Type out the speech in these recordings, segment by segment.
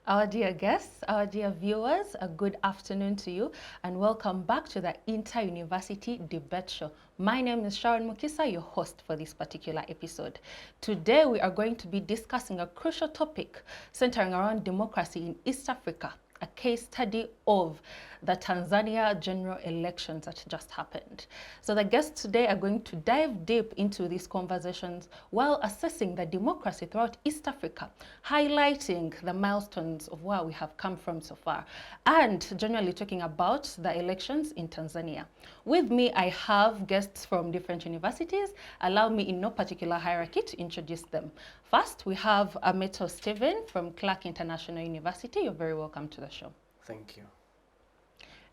Our dear guests, our dear viewers, a good afternoon to you and welcome back to the Inter-University Debate Show. My name is Sharon Mukisa, your host for this particular episode. Today we are going to be discussing a crucial topic centering around democracy in East Africa, a case study of the Tanzania general elections that just happened. So the guests today are going to dive deep into these conversations while assessing the democracy throughout East Africa, highlighting the milestones of where we have come from so far, and generally talking about the elections in Tanzania. With me, I have guests from different universities. Allow me in no particular hierarchy to introduce them. First, we have Ameto Steven from Clarke International University. You're very welcome to the show. Thank you.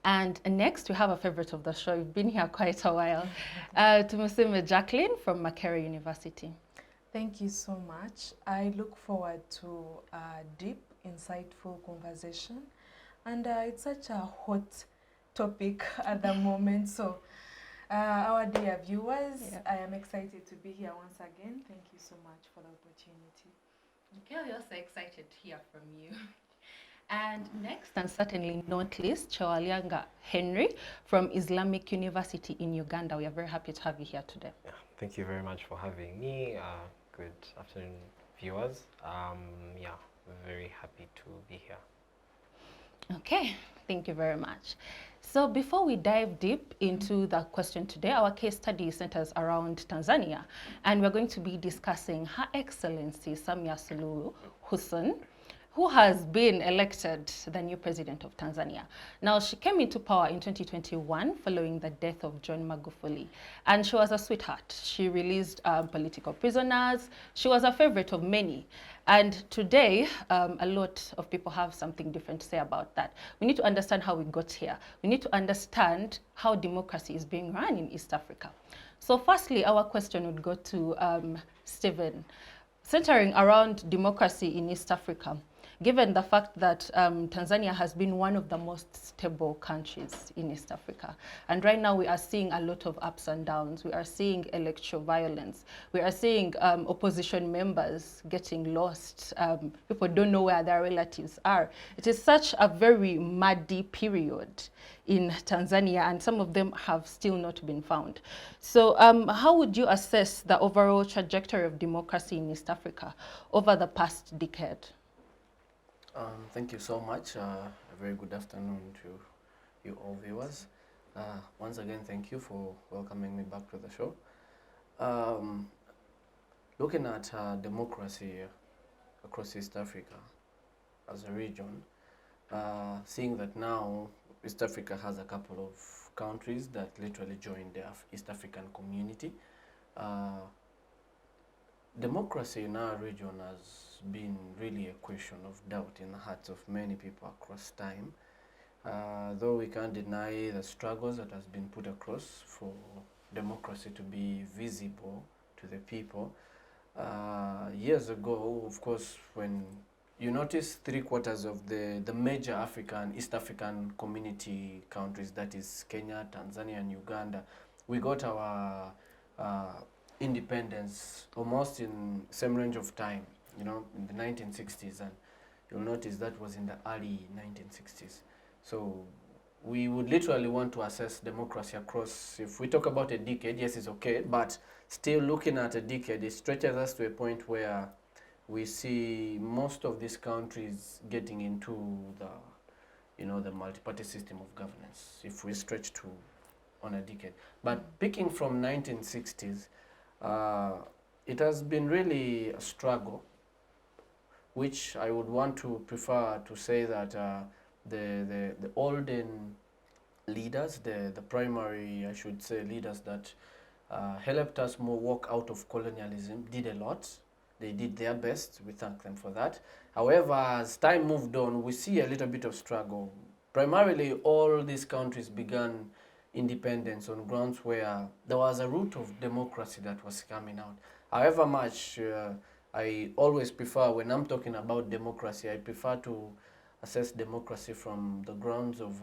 And next, we have a favorite of the show. You've been here quite a while. Tumusiime Jackline from Makerere University. Thank you so much. I look forward to a deep, insightful conversation. And it's such a hot topic at the moment. So, our dear viewers, I am excited to be here once again. Thank you so much for the opportunity. Okay, we're also excited to hear from you. And next, and certainly not least, Kyewalyanga Henry from Islamic University in Uganda. We are very happy to have you here today. Yeah, thank you very much for having me. Good afternoon, viewers. Yeah, very happy to be here. Okay, thank you very much. So before we dive deep into the question today, our case study centers around Tanzania, and we're going to be discussing Her Excellency Samia Suluhu Hassan, who has been elected the new president of Tanzania. Now, she came into power in 2021 following the death of John Magufuli, and she was a sweetheart. She released political prisoners. She was a favorite of many. And today, a lot of people have something different to say about that. We need to understand how we got here. We need to understand how democracy is being run in East Africa. So firstly, our question would go to Steven, centering around democracy in East Africa. Given the fact that Tanzania has been one of the most stable countries in East Africa. And right now we are seeing a lot of ups and downs. We are seeing electoral violence. We are seeing opposition members getting lost. People don't know where their relatives are. It is such a very muddy period in Tanzania, and some of them have still not been found. So how would you assess the overall trajectory of democracy in East Africa over the past decade? Thank you so much. A very good afternoon to you all viewers. Once again, thank you for welcoming me back to the show. Looking at democracy across East Africa as a region, seeing that now East Africa has a couple of countries that literally joined the East African community. Democracy in our region has been really a question of doubt in the hearts of many people across time. Though we can't deny the struggles that has been put across for democracy to be visible to the people. Years ago, of course, when you notice 3/4 of the major East African community countries, that is Kenya, Tanzania, and Uganda, we got our independence almost in same range of time, you know, in the 1960s, and you'll notice that was in the early 1960s. So we would literally want to assess democracy across, if we talk about a decade, yes, it's okay, but still looking at a decade, it stretches us to a point where we see most of these countries getting into the multi-party system of governance, if we stretch to on a decade. But picking from 1960s, it has been really a struggle, which I would want to prefer to say that the olden leaders, the primary, I should say, leaders that helped us more walk out of colonialism did a lot. They did their best. We thank them for that. However, as time moved on, we see a little bit of struggle. Primarily, all these countries began independence on grounds where there was a root of democracy that was coming out. However much I always prefer, when I'm talking about democracy, I prefer to assess democracy from the grounds of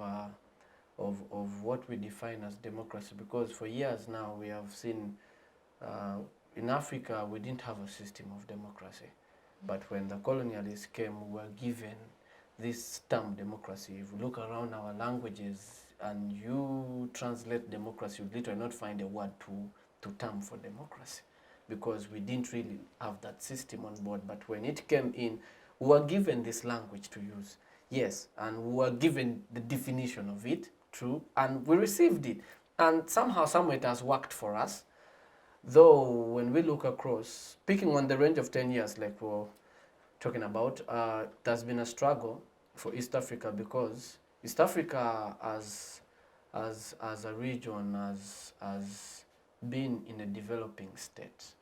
what we define as democracy, because for years now we have seen in Africa we didn't have a system of democracy. But when the colonialists came, we were given this term democracy. If you look around our languages and you translate democracy, you literally not find a word to term for democracy, because we didn't really have that system on board. But when it came in, we were given this language to use. Yes, and we were given the definition of it, true, and we received it. And somehow, somewhere it has worked for us. Though when we look across, speaking on the range of 10 years, like we're talking about, there's been a struggle for East Africa, because East Africa as a region has been in a developing state.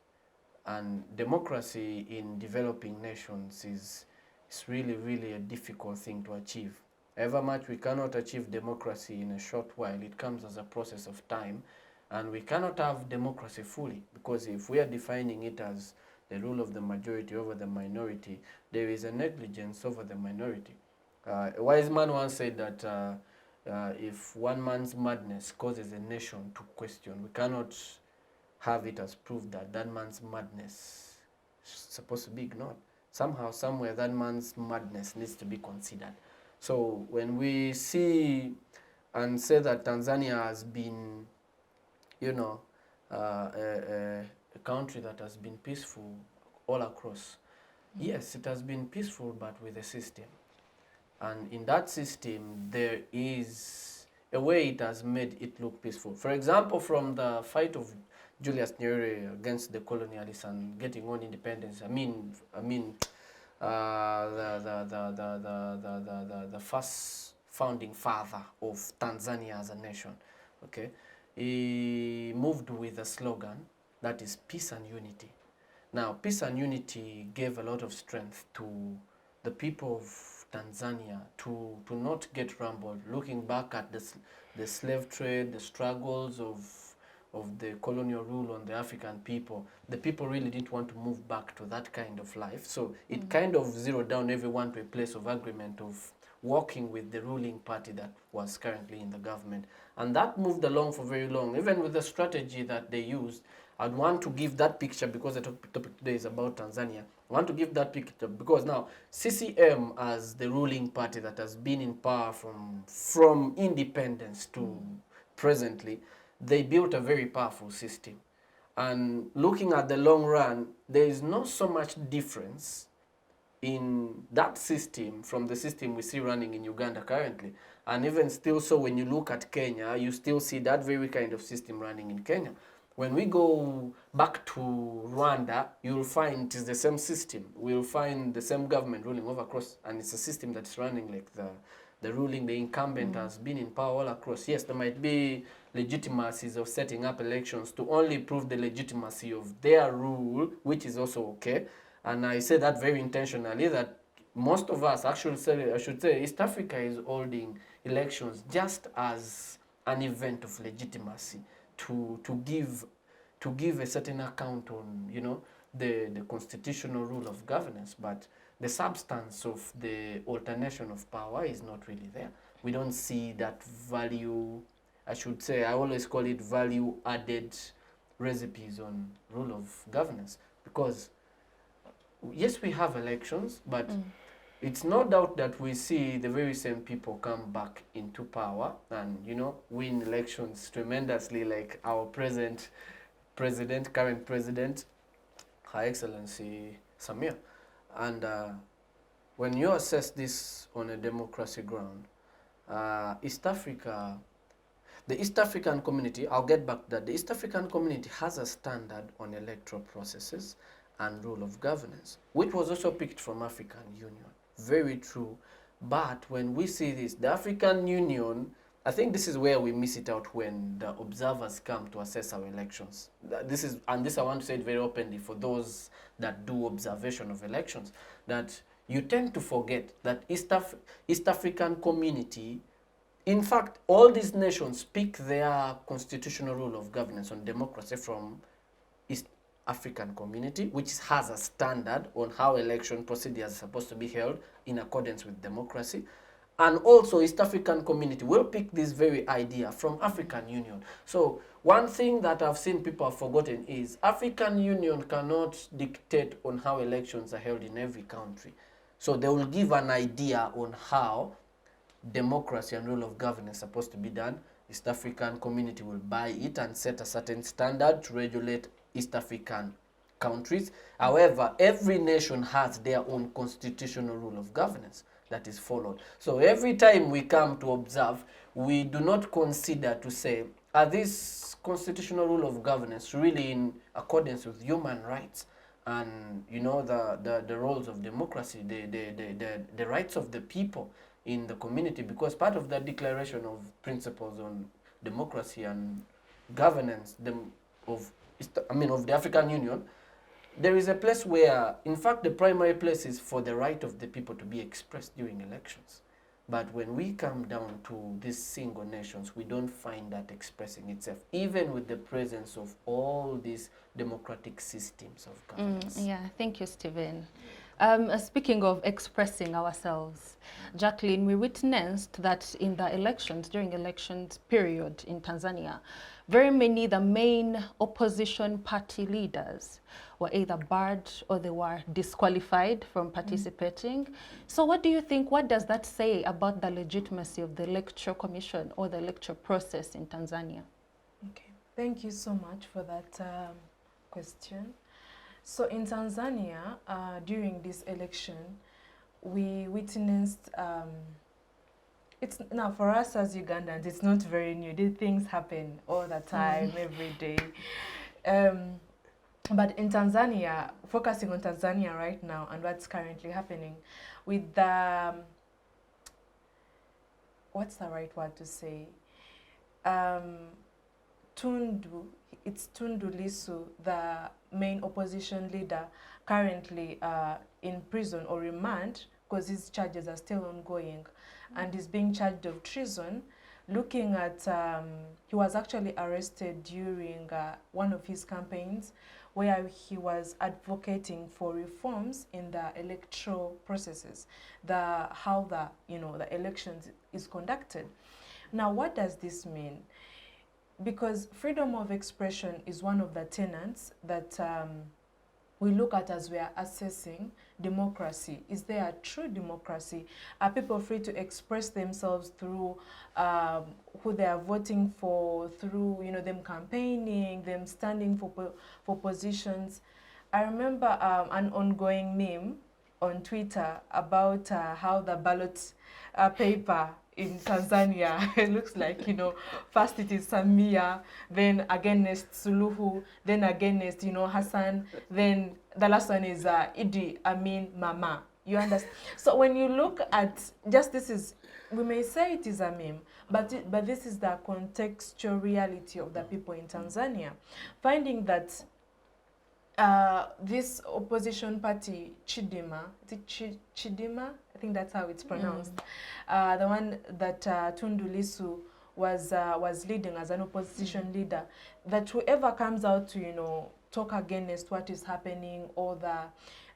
And democracy in developing nations is really, really a difficult thing to achieve. However much we cannot achieve democracy in a short while, it comes as a process of time. And we cannot have democracy fully, because if we are defining it as the rule of the majority over the minority, there is a negligence over the minority. A wise man once said that if one man's madness causes a nation to question, we cannot have it as proof that that man's madness is supposed to be ignored. Somehow, somewhere, that man's madness needs to be considered. So when we see and say that Tanzania has been, you know, a country that has been peaceful all across, yes, it has been peaceful, but with a system. And in that system, there is a way it has made it look peaceful. For example, from the fight of Julius Nyerere against the colonialists and getting on independence, the first founding father of Tanzania as a nation, okay, he moved with a slogan that is peace and unity. Now, peace and unity gave a lot of strength to the people of Tanzania to not get rumbled. Looking back at the slave trade, the struggles of the colonial rule on the African people, the people really didn't want to move back to that kind of life. So it kind of zeroed down everyone to a place of agreement of working with the ruling party that was currently in the government. And that moved along for very long. Even with the strategy that they used, I'd want to give that picture, because the topic today is about Tanzania. I want to give that picture because now CCM, as the ruling party that has been in power from independence to presently, they built a very powerful system. And looking at the long run, there is not so much difference in that system from the system we see running in Uganda currently. And even still so, when you look at Kenya, you still see that very kind of system running in Kenya. When we go back to Rwanda, you'll find it is the same system. We'll find the same government ruling over across, and it's a system that's running like the ruling, the incumbent has been in power all across. Yes, there might be legitimacies of setting up elections to only prove the legitimacy of their rule, which is also okay. And I say that very intentionally, that most of us, actually, I should say, East Africa is holding elections just as an event of legitimacy to give a certain account on, you know, the constitutional rule of governance, but the substance of the alternation of power is not really there. We don't see that value, I should say, I always call it value added recipes on rule of governance, because yes, we have elections, but it's no doubt that we see the very same people come back into power and, you know, win elections tremendously, like our current president, Her Excellency Samia. And when you assess this on a democracy ground, East Africa, the East African community, I'll get back to that, the East African community has a standard on electoral processes and rule of governance, which was also picked from African Union. Very true. But when we see this, the African Union, I think this is where we miss it out when the observers come to assess our elections. This I want to say it very openly for those that do observation of elections, that you tend to forget that East African community, in fact, all these nations pick their constitutional rule of governance on democracy from East African community, which has a standard on how election procedures are supposed to be held in accordance with democracy. And also East African community will pick this very idea from African Union. So one thing that I've seen people have forgotten is African Union cannot dictate on how elections are held in every country. So they will give an idea on how democracy and rule of governance is supposed to be done. East African community will buy it and set a certain standard to regulate East African countries. However, every nation has their own constitutional rule of governance that is followed. So every time we come to observe, we do not consider to say, are this constitutional rule of governance really in accordance with human rights and the roles of democracy, the rights of the people in the community? Because part of that declaration of principles on democracy and governance of the African Union, there is a place where, in fact, the primary place is for the right of the people to be expressed during elections. But when we come down to these single nations, we don't find that expressing itself, even with the presence of all these democratic systems of governance. Yeah, thank you, Steven. Speaking of expressing ourselves, Jackline, we witnessed that in the elections, during elections period in Tanzania, very many, the main opposition party leaders were either barred or they were disqualified from participating. So what do you think, what does that say about the legitimacy of the electoral commission or the electoral process in Tanzania? Okay, thank you so much for that question. So in Tanzania, during this election, we witnessed, it's now for us as Ugandans, it's not very new. These things happen all the time, every day. But in Tanzania, focusing on Tanzania right now and what's currently happening with the, what's the right word to say? It's Tundu Lissu, the main opposition leader, currently in prison or remand because his charges are still ongoing, and is being charged of treason. Looking at, he was actually arrested during one of his campaigns where he was advocating for reforms in the electoral processes, how the elections is conducted. Now, what does this mean? Because freedom of expression is one of the tenets that we look at as we are assessing democracy. Is there a true democracy? Are people free to express themselves through who they are voting for, through them campaigning, them standing for positions? I remember an ongoing meme on Twitter about how the ballot paper in Tanzania, it looks like, first it is Samia, then against Suluhu, then against, Hassan, then the last one is Idi Amin Mama. You understand? So when you look at, we may say it is a meme, but this is the contextual reality of the people in Tanzania. Finding that this opposition party, Chidema, Chidema? I think that's how it's pronounced. The one that Tundu Lissu was leading as an opposition leader, that whoever comes out to talk against what is happening or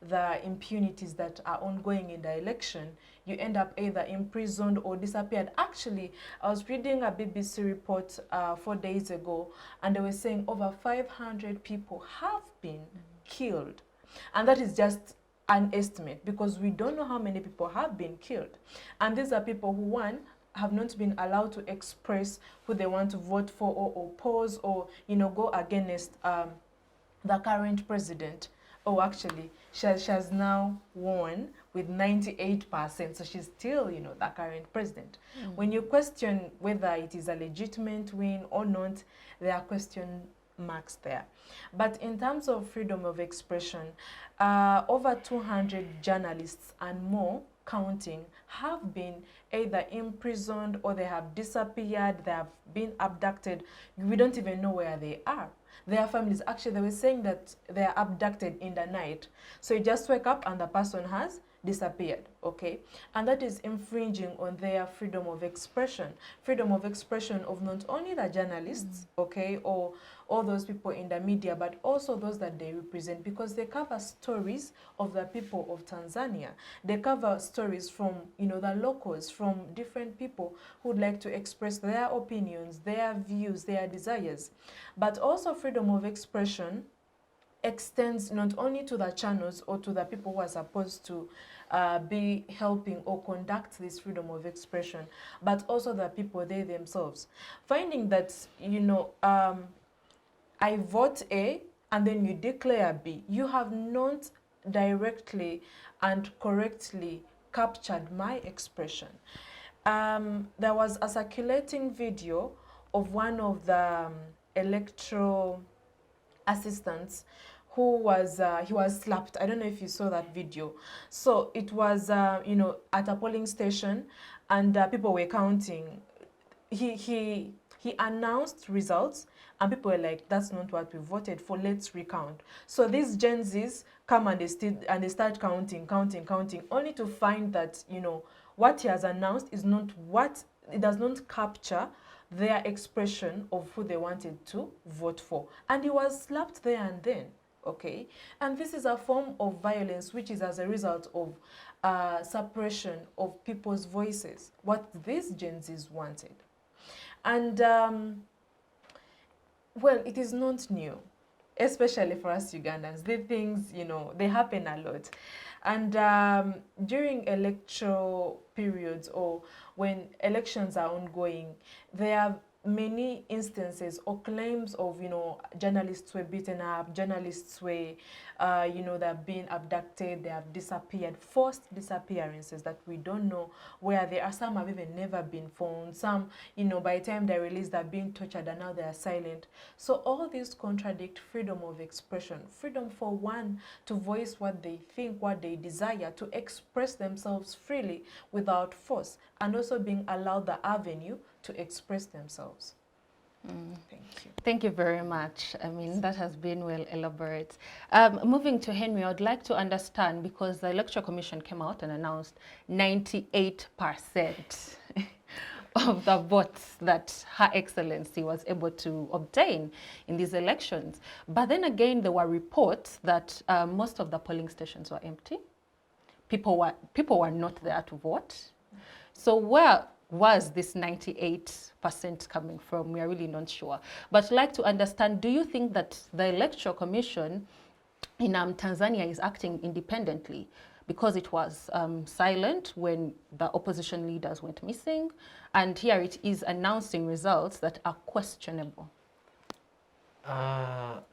the impunities that are ongoing in the election, you end up either imprisoned or disappeared. Actually, I was reading a BBC report 4 days ago, and they were saying over 500 people have been killed. And that is just an estimate, because we don't know how many people have been killed. And these are people who, one, have not been allowed to express who they want to vote for or oppose or, go against the current president. Oh, actually, she has now won with 98%, so she's still, the current president. When you question whether it is a legitimate win or not, there are question marks there. But in terms of freedom of expression, over 200 journalists and more counting have been either imprisoned or they have disappeared, they have been abducted. We don't even know where they are. Their families, actually, they were saying that they are abducted in the night. So you just wake up and the person has disappeared, okay? And that is infringing on their freedom of expression of not only the journalists, okay, or all those people in the media, but also those that they represent, because they cover stories of the people of Tanzania. They cover stories from, the locals, from different people who would like to express their opinions, their views, their desires. But also freedom of expression extends not only to the channels or to the people who are supposed to be helping or conduct this freedom of expression, but also the people they themselves. Finding that, you know, I vote A and then you declare B, you have not directly and correctly captured my expression. There was a circulating video of one of the electoral assistants who was he was slapped. I don't know if you saw that video. So it was you know, at a polling station, and people were counting. He announced results, and people were like, that's not what we voted for, let's recount. So these Gen Zs come and they start counting, only to find that, you know, what he has announced is not what, it does not capture their expression of who they wanted to vote for. And he was slapped there and then, okay? And this is a form of violence which is as a result of suppression of people's voices, what these Gen Zs wanted. And well, it is not new, especially for us Ugandans. These things, you know, they happen a lot. And during electoral periods or when elections are ongoing, there are many instances or claims of, you know, journalists were beaten up, journalists were, you know, they've been abducted, they have disappeared, forced disappearances that we don't know where they are. Some have even never been found. Some, you know, by the time they're released, they're being tortured and now they are silent. So all these contradict freedom of expression, freedom for one to voice what they think, what they desire, to express themselves freely without force, and also being allowed the avenue to express themselves. Thank you. Thank you very much. I mean, that has been well elaborate. Moving to Henry, I'd like to understand, because the Electoral Commission came out and announced 98% of the votes that Her Excellency was able to obtain in these elections. But then again, there were reports that most of the polling stations were empty. People were not there to vote. So where was this 98% coming from? We are really not sure. But I'd like to understand, do you think that the Electoral Commission in Tanzania is acting independently? Because it was silent when the opposition leaders went missing, and here it is announcing results that are questionable. Where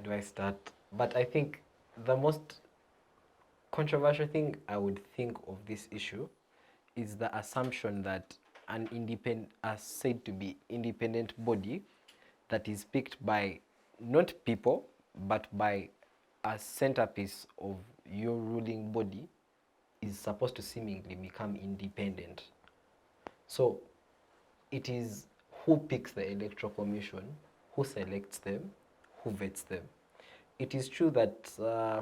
do I start? But I think the most controversial thing I would think of this issue is the assumption that an independent, said to be independent body that is picked by not people, but by a centerpiece of your ruling body is supposed to seemingly become independent. So it is who picks the Electoral Commission, who selects them, who vets them. It is true that,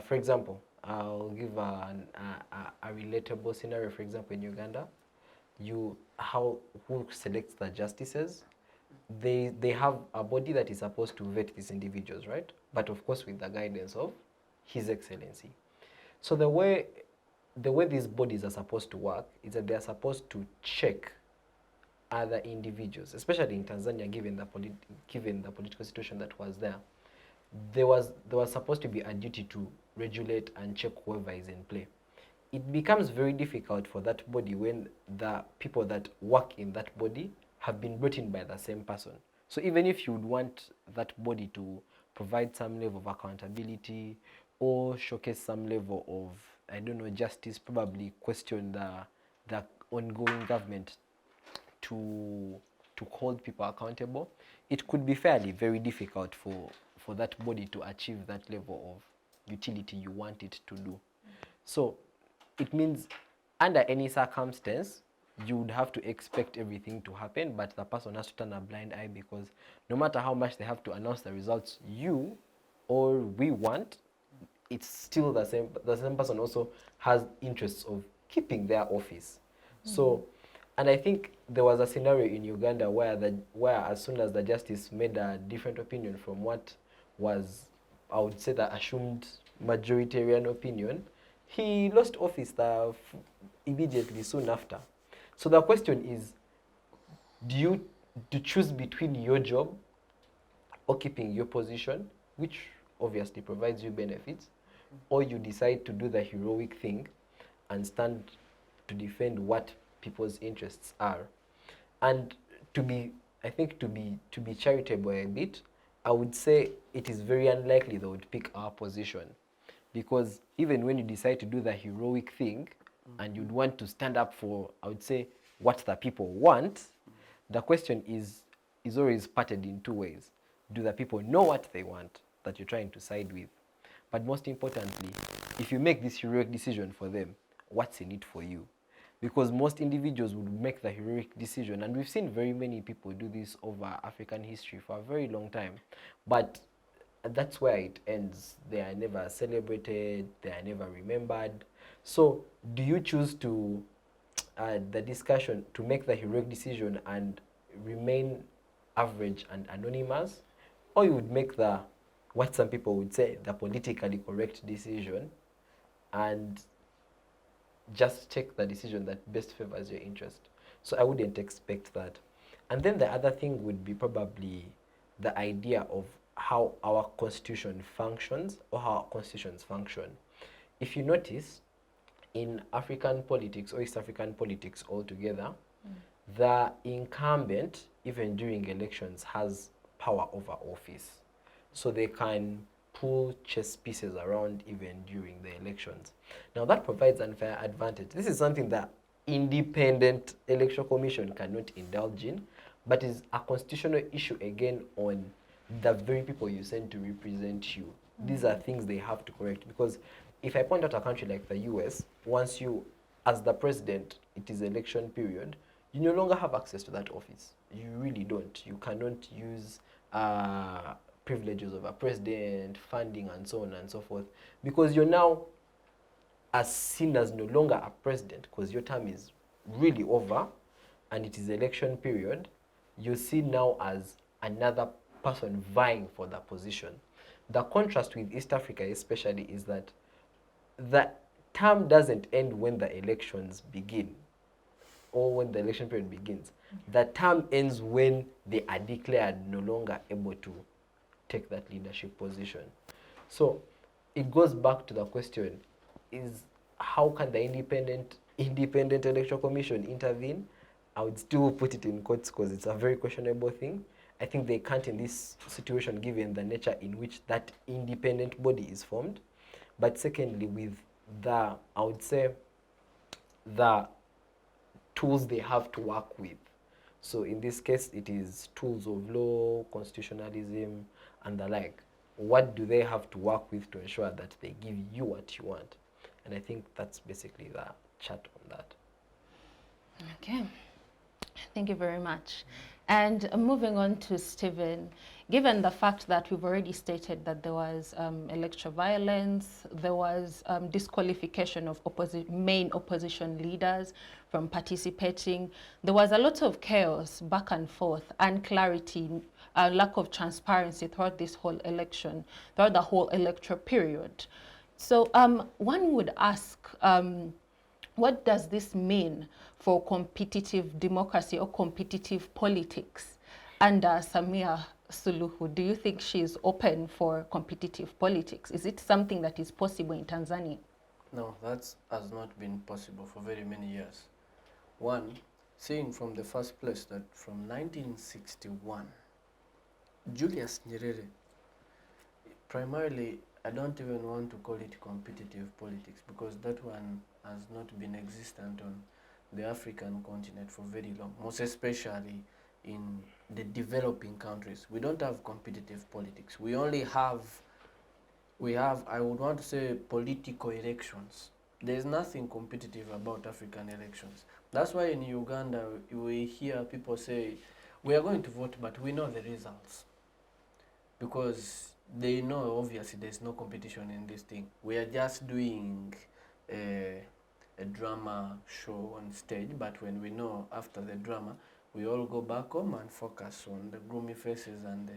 for example, I'll give a relatable scenario. For example, in Uganda, who selects the justices? They have a body that is supposed to vet these individuals, right? But of course, with the guidance of His Excellency. So the way these bodies are supposed to work is that they are supposed to check other individuals, especially in Tanzania, given the political situation that was there. There was supposed to be a duty to regulate and check whoever is in play. It becomes very difficult for that body when the people that work in that body have been brought in by the same person. So even if you would want that body to provide some level of accountability or showcase some level of, I don't know, justice, probably question the ongoing government to hold people accountable, it could be very difficult for that body to achieve that level of utility you want it to do. So it means under any circumstance, you would have to expect everything to happen, but the person has to turn a blind eye, because no matter how much they have to announce the results you or we want, it's still the same. The same person also has interests of keeping their office. So, and I think there was a scenario in Uganda where as soon as the justice made a different opinion from what was, I would say, the assumed majoritarian opinion, he lost office immediately soon after. So the question is, do you choose between your job or keeping your position? Which obviously provides you benefits, or you decide to do the heroic thing and stand to defend what people's interests are. And I think to be charitable a bit, I would say it is very unlikely they would pick our position, because even when you decide to do the heroic thing and you'd want to stand up for, I would say, what the people want, the question is always parted in two ways. Do the people know what they want that you're trying to side with? But most importantly, if you make this heroic decision for them, what's in it for you? Because most individuals would make the heroic decision, and we've seen very many people do this over African history for a very long time, but that's where it ends. They are never celebrated, they are never remembered. So do you choose to the discussion to make the heroic decision and remain average and anonymous, or you would make the, what some people would say, the politically correct decision and just take the decision that best favors your interest? So I wouldn't expect that. And then the other thing would be probably the idea of how our constitution functions, or how our constitutions function. If you notice, in African politics or East African politics altogether, the incumbent, even during elections, has power over office. So they can pull chess pieces around even during the elections. Now that provides unfair advantage. This is something that independent electoral commission cannot indulge in, but is a constitutional issue again on the very people you send to represent you. These are things they have to correct, because if I point out a country like the US, once you, as the president, it is election period, you no longer have access to that office. You really don't. You cannot use privileges of a president, funding, and so on and so forth, because you're now as seen as no longer a president, because your term is really over and it is election period. You're seen now as another person vying for that position. The contrast with East Africa especially is that the term doesn't end when the elections begin or when the election period begins. The term ends when they are declared no longer able to take that leadership position. So it goes back to the question, is how can the independent electoral commission intervene? I would still put it in quotes because it's a very questionable thing. I think they can't in this situation given the nature in which that independent body is formed. But secondly, with the, I would say, the tools they have to work with. So in this case, it is tools of law, constitutionalism, and the like. What do they have to work with to ensure that they give you what you want? And I think that's basically the chat on that. Okay, thank you very much. And moving on to Steven, given the fact that we've already stated that there was electoral violence, there was disqualification of main opposition leaders from participating, there was a lot of chaos back and forth, unclarity, lack of transparency throughout this whole election, throughout the whole electoral period. So one would ask, what does this mean for competitive democracy or competitive politics under Samia Suluhu? Do you think she's open for competitive politics? Is it something that is possible in Tanzania? No, that has not been possible for very many years. One, seeing from the first place that from 1961, Julius Nyerere, primarily, I don't even want to call it competitive politics because that one has not been existent on the African continent for very long, most especially in the developing countries. We don't have competitive politics. We only have, I would want to say, political elections. There's nothing competitive about African elections. That's why in Uganda, we hear people say, we are going to vote, but we know the results. Because they know, obviously, there's no competition in this thing. We are just doing a drama show on stage, but when we know after the drama, we all go back home and focus on the gloomy faces and the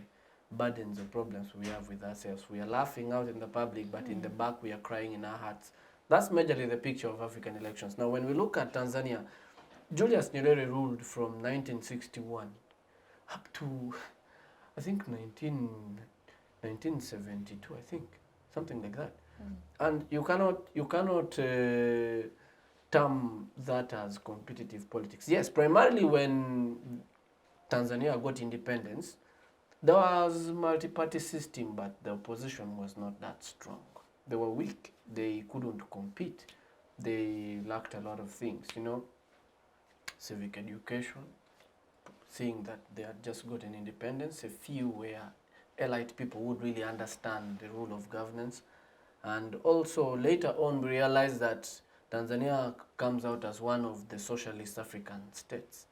burdens of problems we have with ourselves. We are laughing out in the public, but in the back we are crying in our hearts. That's majorly the picture of African elections. Now, when we look at Tanzania, Julius Nyerere ruled from 1961 up to, I think, 1972, I think, something like that. And you cannot term that as competitive politics. Yes, primarily when Tanzania got independence, there was multi-party system, but the opposition was not that strong. They were weak. They couldn't compete. They lacked a lot of things, you know, civic education, seeing that they had just gotten independence, a few where elite people would really understand the rule of governance. And also later on we realized that Tanzania comes out as one of the socialist African states.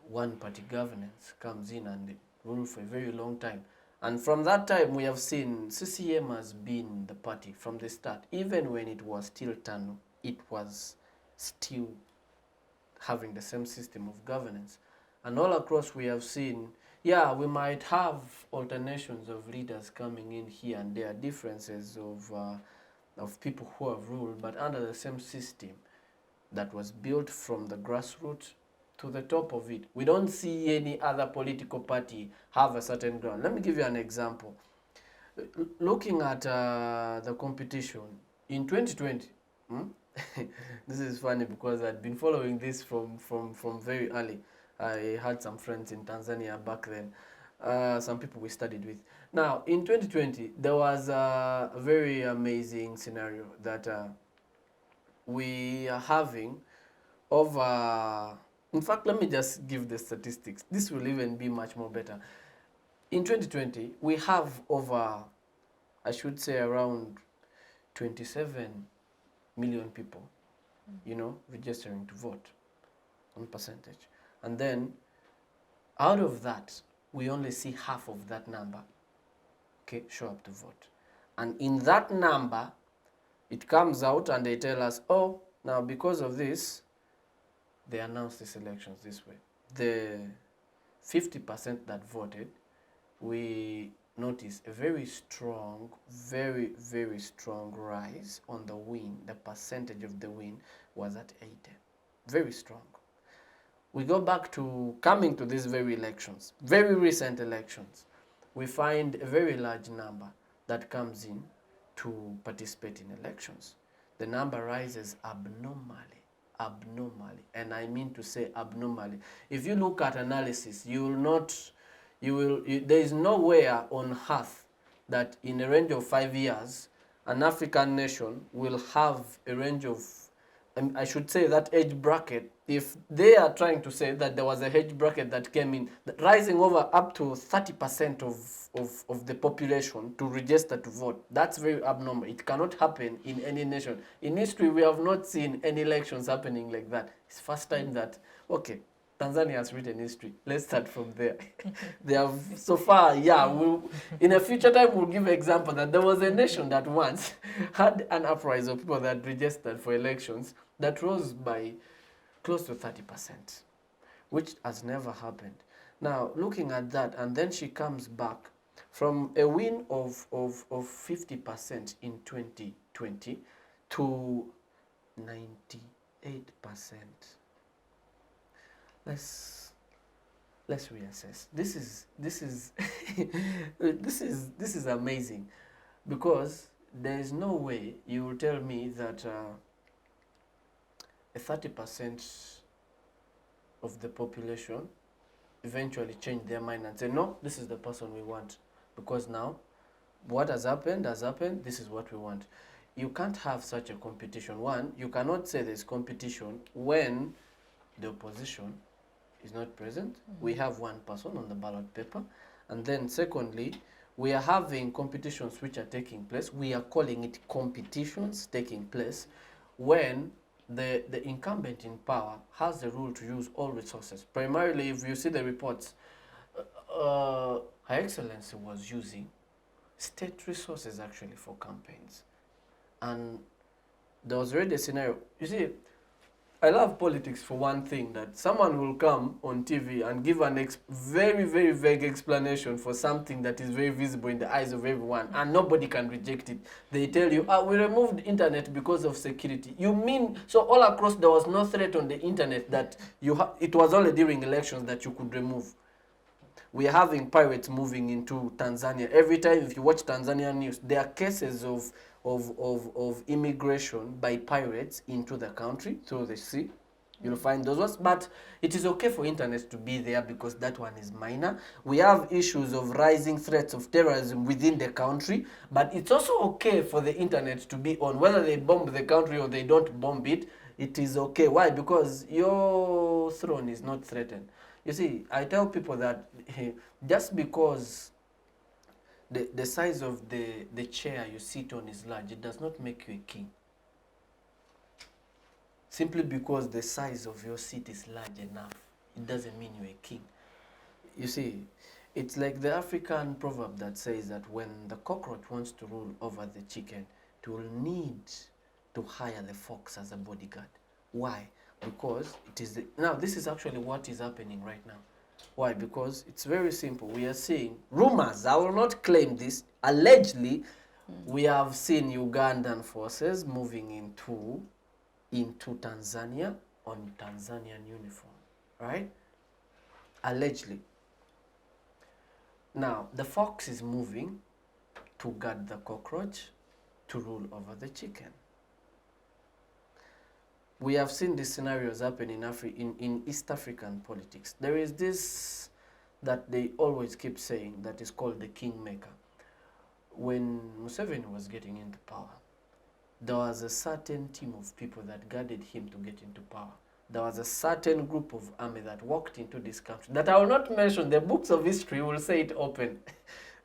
One-party governance comes in and they rule for a very long time. And from that time we have seen CCM has been the party from the start. Even when it was still TANU, it was still having the same system of governance. And all across we have seen, yeah, we might have alternations of leaders coming in here and there, differences of people who have ruled, but under the same system that was built from the grassroots to the top of it. We don't see any other political party have a certain ground. Let me give you an example. Looking at the competition in 2020, this is funny because I'd been following this from very early. I had some friends in Tanzania back then, some people we studied with. Now, in 2020, there was a very amazing scenario that we are having over, in fact, let me just give the statistics. This will even be much more better. In 2020, we have over, I should say, around 27 million people, you know, registering to vote on percentage. And then, out of that, we only see half of that number, okay, show up to vote. And in that number, it comes out and they tell us, oh, now because of this, they announced these elections this way. The 50% that voted, we notice a very strong, very, very strong rise on the win. The percentage of the win was at 80. Very strong. We go back to coming to these very elections, very recent elections. We find a very large number that comes in to participate in elections. The number rises abnormally, and I mean to say abnormally. If you look at analysis, there is nowhere on earth that in a range of 5 years, an African nation will have a range of, I should say that age bracket, if they are trying to say that there was a age bracket that came in, rising over up to 30% of the population to register to vote, that's very abnormal. It cannot happen in any nation. In history, we have not seen any elections happening like that. It's first time that, okay, Tanzania has written history. Let's start from there. They have, so far, yeah, in a future time we'll give an example that there was a nation that once had an uprising of people that registered for elections that rose by close to 30%, which has never happened. Now, looking at that, and then she comes back from a win of 50% in 2020 to 98%. Let's reassess. This is this is amazing, because there is no way you will tell me that a 30% of the population eventually change their mind and say, no, this is the person we want, because now what has happened, this is what we want. You can't have such a competition. One, you cannot say there's competition when the opposition is not present. We have one person on the ballot paper. And then secondly, we are having competitions which are taking place. We are calling it competitions taking place when the incumbent in power has the rule to use all resources. Primarily, if you see the reports, Her Excellency was using state resources actually for campaigns. And there was already a scenario. You see, I love politics for one thing, that someone will come on TV and give an very, very vague explanation for something that is very visible in the eyes of everyone, and nobody can reject it. They tell you, we removed internet because of security. You mean, so all across there was no threat on the internet that it was only during elections that you could remove. we are having pirates moving into Tanzania. Every time if you watch Tanzania news, there are cases of immigration by pirates into the country through the sea. You'll find those ones, but it is okay for internet to be there because that one is minor. We have issues of rising threats of terrorism within the country, but it's also okay for the internet to be on. Whether they bomb the country or they don't bomb it, it is okay. Why? Because your throne is not threatened. You see, I tell people that just because the size of the chair you sit on is large, it does not make you a king. Simply because the size of your seat is large enough, it doesn't mean you're a king. You see, it's like the African proverb that says that when the cockroach wants to rule over the chicken, it will need to hire the fox as a bodyguard. Why? Because it is now this is actually what is happening right now. Why? Because it's very simple. We are seeing rumors, I will not claim this, allegedly, we have seen Ugandan forces moving into Tanzania on Tanzanian uniform, right? Allegedly. Now, the fox is moving to guard the cockroach to rule over the chicken. We have seen these scenarios happen in East African politics. There is this that they always keep saying that is called the kingmaker. When Museveni was getting into power, there was a certain team of people that guarded him to get into power. There was a certain group of army that walked into this country that I will not mention. The books of history will say it open.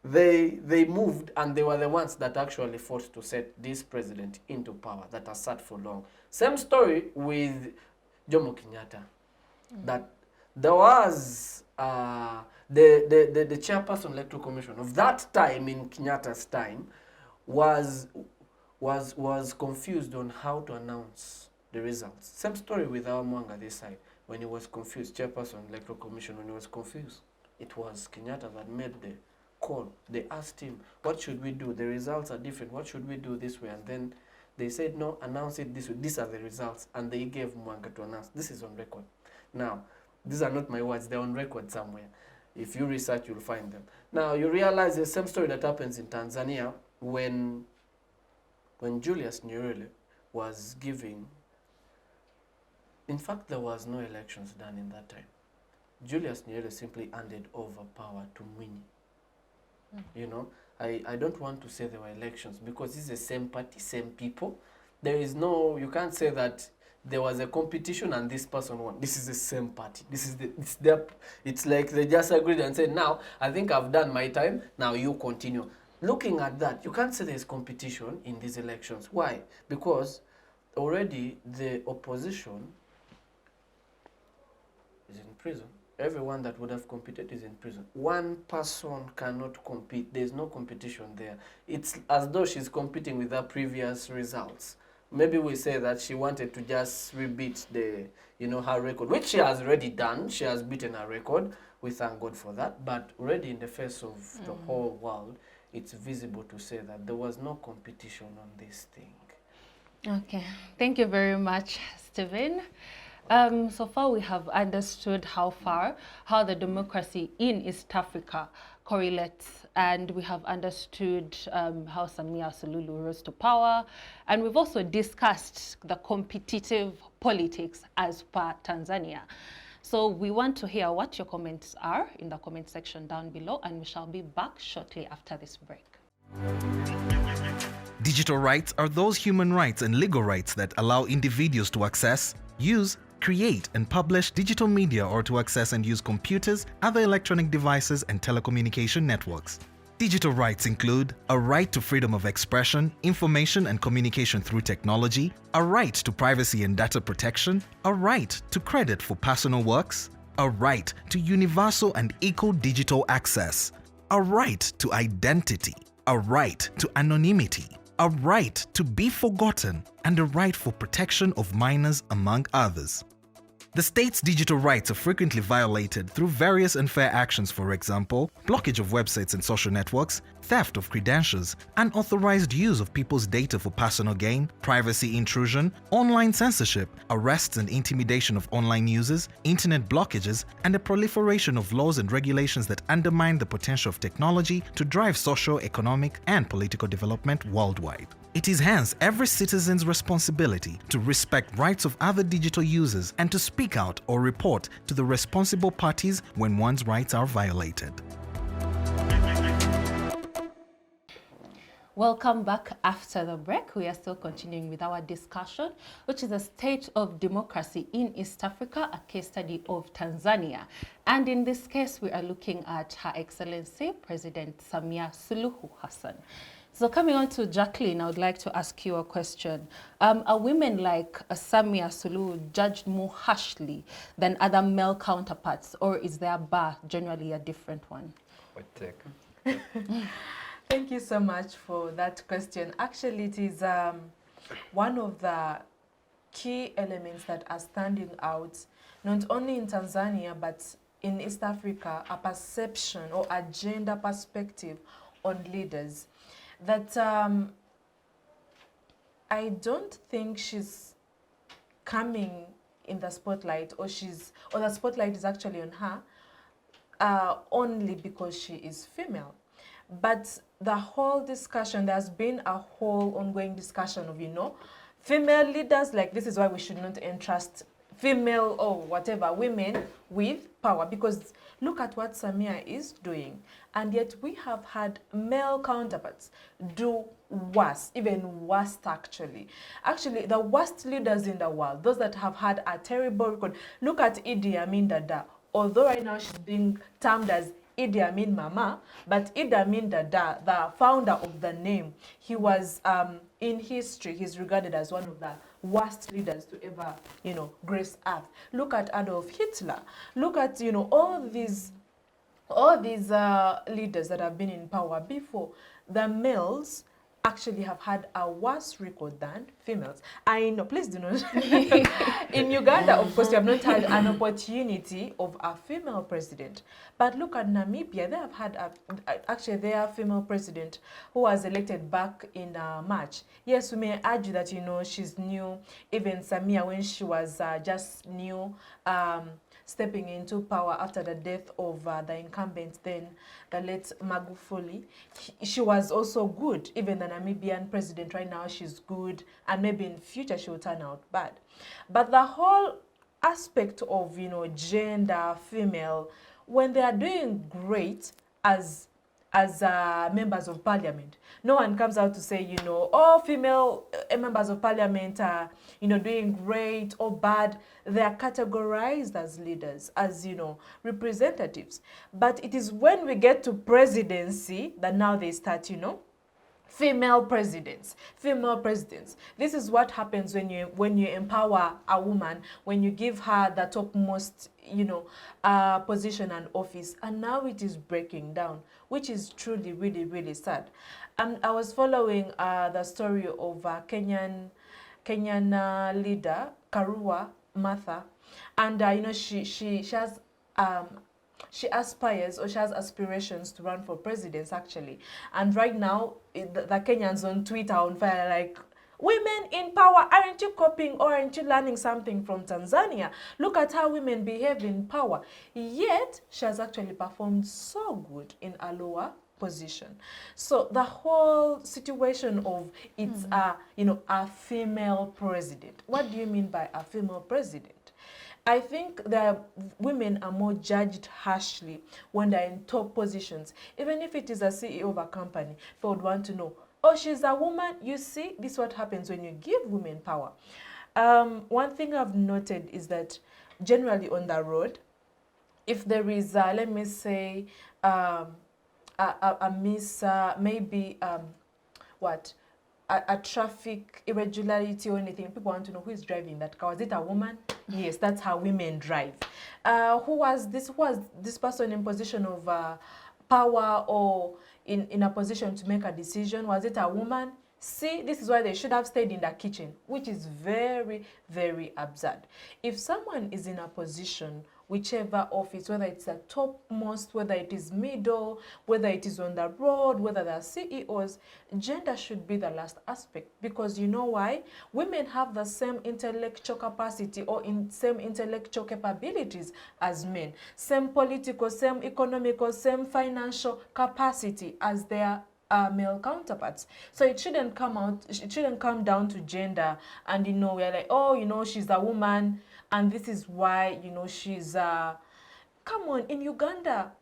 They moved, and they were the ones that actually fought to set this president into power that has sat for long. Same story with Jomo Kenyatta. That there was the chairperson electoral commission of that time in Kenyatta's time was confused on how to announce the results. Same story with our Mwanga this side. When he was confused, chairperson electoral commission, when he was confused, it was Kenyatta that made the call. They asked him, what should we do? The results are different. What should we do this way? And then they said, no, announce it this way. These are the results. And they gave Mwanga to announce. This is on record. Now, these are not my words. They're on record somewhere. If you research, you'll find them. Now, you realize the same story that happens in Tanzania when Julius Nyerere was giving, in fact, there was no elections done in that time. Julius Nyerere simply handed over power to Mwinyi. You know, I don't want to say there were elections because it's the same party, same people. There is no, you can't say that there was a competition and this person won. This is the same party. It's like they just agreed and said, now, I think I've done my time, now you continue. Looking at that, you can't say there's competition in these elections. Why? Because already the opposition is in prison. Everyone that would have competed is in prison. One person cannot compete. There's no competition there. It's as though she's competing with her previous results. Maybe we say that she wanted to just rebeat her record, which she has already done. She has beaten her record. We thank God for that. But already in the face of the whole world, it's visible to say that there was no competition on this thing. Okay, thank you very much, Steven. So far we have understood how the democracy in East Africa correlates, and we have understood how Samia Suluhu rose to power, and we've also discussed the competitive politics as per Tanzania. So we want to hear what your comments are in the comment section down below, and we shall be back shortly after this break. Digital rights are those human rights and legal rights that allow individuals to access, use, create and publish digital media or to access and use computers, other electronic devices and telecommunication networks. Digital rights include a right to freedom of expression, information and communication through technology, a right to privacy and data protection, a right to credit for personal works, a right to universal and equal digital access, a right to identity, a right to anonymity, a right to be forgotten, and a right for protection of minors, among others. The state's digital rights are frequently violated through various unfair actions, for example, blockage of websites and social networks, theft of credentials, unauthorized use of people's data for personal gain, privacy intrusion, online censorship, arrests and intimidation of online users, internet blockages, and the proliferation of laws and regulations that undermine the potential of technology to drive social, economic, and political development worldwide. It is hence every citizen's responsibility to respect rights of other digital users and to speak out or report to the responsible parties when one's rights are violated. Welcome back after the break. We are still continuing with our discussion, which is the state of democracy in East Africa, a case study of Tanzania. And in this case, we are looking at Her Excellency President Samia Suluhu Hassan. So coming on to Jackline, I would like to ask you a question. Are women like Samia Suluhu judged more harshly than other male counterparts, or is their bar generally a different one? What take? Thank you so much for that question. Actually, it is one of the key elements that are standing out, not only in Tanzania, but in East Africa, a perception or a gender perspective on leaders. That I don't think she's coming in the spotlight, or the spotlight is actually on her only because she is female. But the whole discussion, there's been a whole ongoing discussion of, female leaders, like this is why we should not entrust female or whatever women with power, because look at what Samia is doing. And yet we have had male counterparts do worse, even worse actually. Actually, the worst leaders in the world, those that have had a terrible record. Look at Idi Amin Dada. Although right now she's being termed as Idi Amin Mama, but Idi Amin Dada, the founder of the name, he was, in history, he's regarded as one of the worst leaders to ever, grace earth. Look at Adolf Hitler. Look at, all these leaders that have been in power before. The males actually have had a worse record than females. I know, please do not. In Uganda, of course, we have not had an opportunity of a female president. But look at Namibia. They have had, actually, their female president who was elected back in March. Yes, we may argue that, she's new. Even Samia, when she was just new, stepping into power after the death of the incumbent then, the late Magufuli. She was also good. Even the Namibian president right now, she's good. And maybe in future she will turn out bad. But the whole aspect of, gender, female, when they are doing great as members of parliament, no one comes out to say, all female members of parliament are, doing great or bad. They are categorized as leaders, as, representatives. But it is when we get to presidency that now they start, female presidents. This is what happens when you empower a woman, when you give her the topmost, position and office. And now it is breaking down, which is truly, really, really sad. I was following the story of Kenyan leader Karua Martha, and she has she aspires, or she has aspirations to run for president actually. And right now the Kenyans on Twitter on fire, like, women in power, aren't you copying or aren't you learning something from Tanzania? Look at how women behave in power. Yet she has actually performed so good in a lower position. So the whole situation of it's a female president. What do you mean by a female president? I think that women are more judged harshly when they're in top positions. Even if it is a CEO of a company, if I would want to know, oh, she's a woman. You see, this is what happens when you give women power. One thing I've noted is that generally on the road, if there is, let me say, a miss, maybe, a traffic irregularity or anything, people want to know who is driving that car. Was it a woman? Yes, that's how women drive. Who was this person in position of power or in a position to make a decision? Was it a woman? See, this is why they should have stayed in the kitchen, which is very, very absurd. If someone is in a position whichever office, whether it's the topmost, whether it is middle, whether it is on the road, whether they are CEOs, gender should be the last aspect. Because you know why? Women have the same intellectual capacity or same intellectual capabilities as men, same political, same economical, same financial capacity as their male counterparts. So it shouldn't come down to gender and, you know, we're like, oh, you know, she's a woman and this is why, you know, she's come on, in Uganda,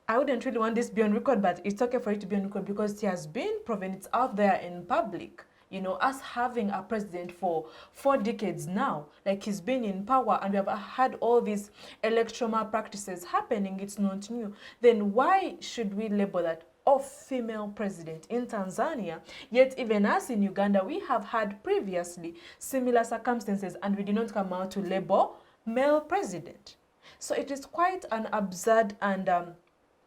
I wouldn't really want this to be on record, but it's okay for it to be on record because it has been proven, it's out there in public. You know, us having a president for 4 decades now, like he's been in power and we have had all these electoral malpractices happening, it's not new. Then why should we label that of female president in Tanzania? Yet even us in Uganda, we have had previously similar circumstances and we did not come out to label male president. So it is quite an absurd and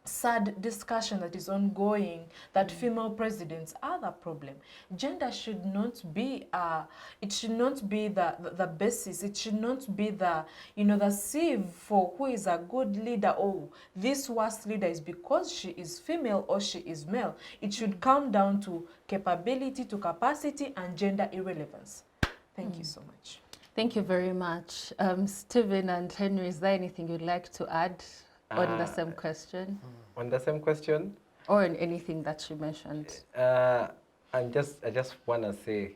sad discussion that is ongoing that female presidents are the problem. Gender should not be it should not be the basis. It should not be the, you know, the sieve for who is a good leader. Oh, this worst leader is because she is female or she is male. It should come down to capability, to capacity, and gender irrelevance. Thank you so much. Thank you very much. Steven and Henry, is there anything you'd like to add on the same question? On the same question? Or on anything that you mentioned? I just want to say,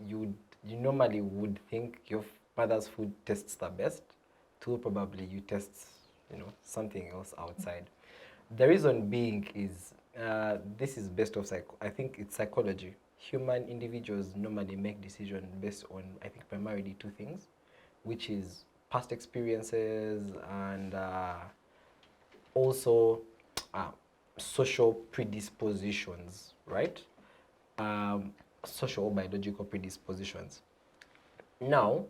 you normally would think your mother's food tastes the best, till probably you test, you know, something else outside. The reason being is, this is based off, I think it's psychology. Human individuals normally make decisions based on, I think, primarily 2 things, which is past experiences and also social predispositions, right? Social or biological predispositions. Now,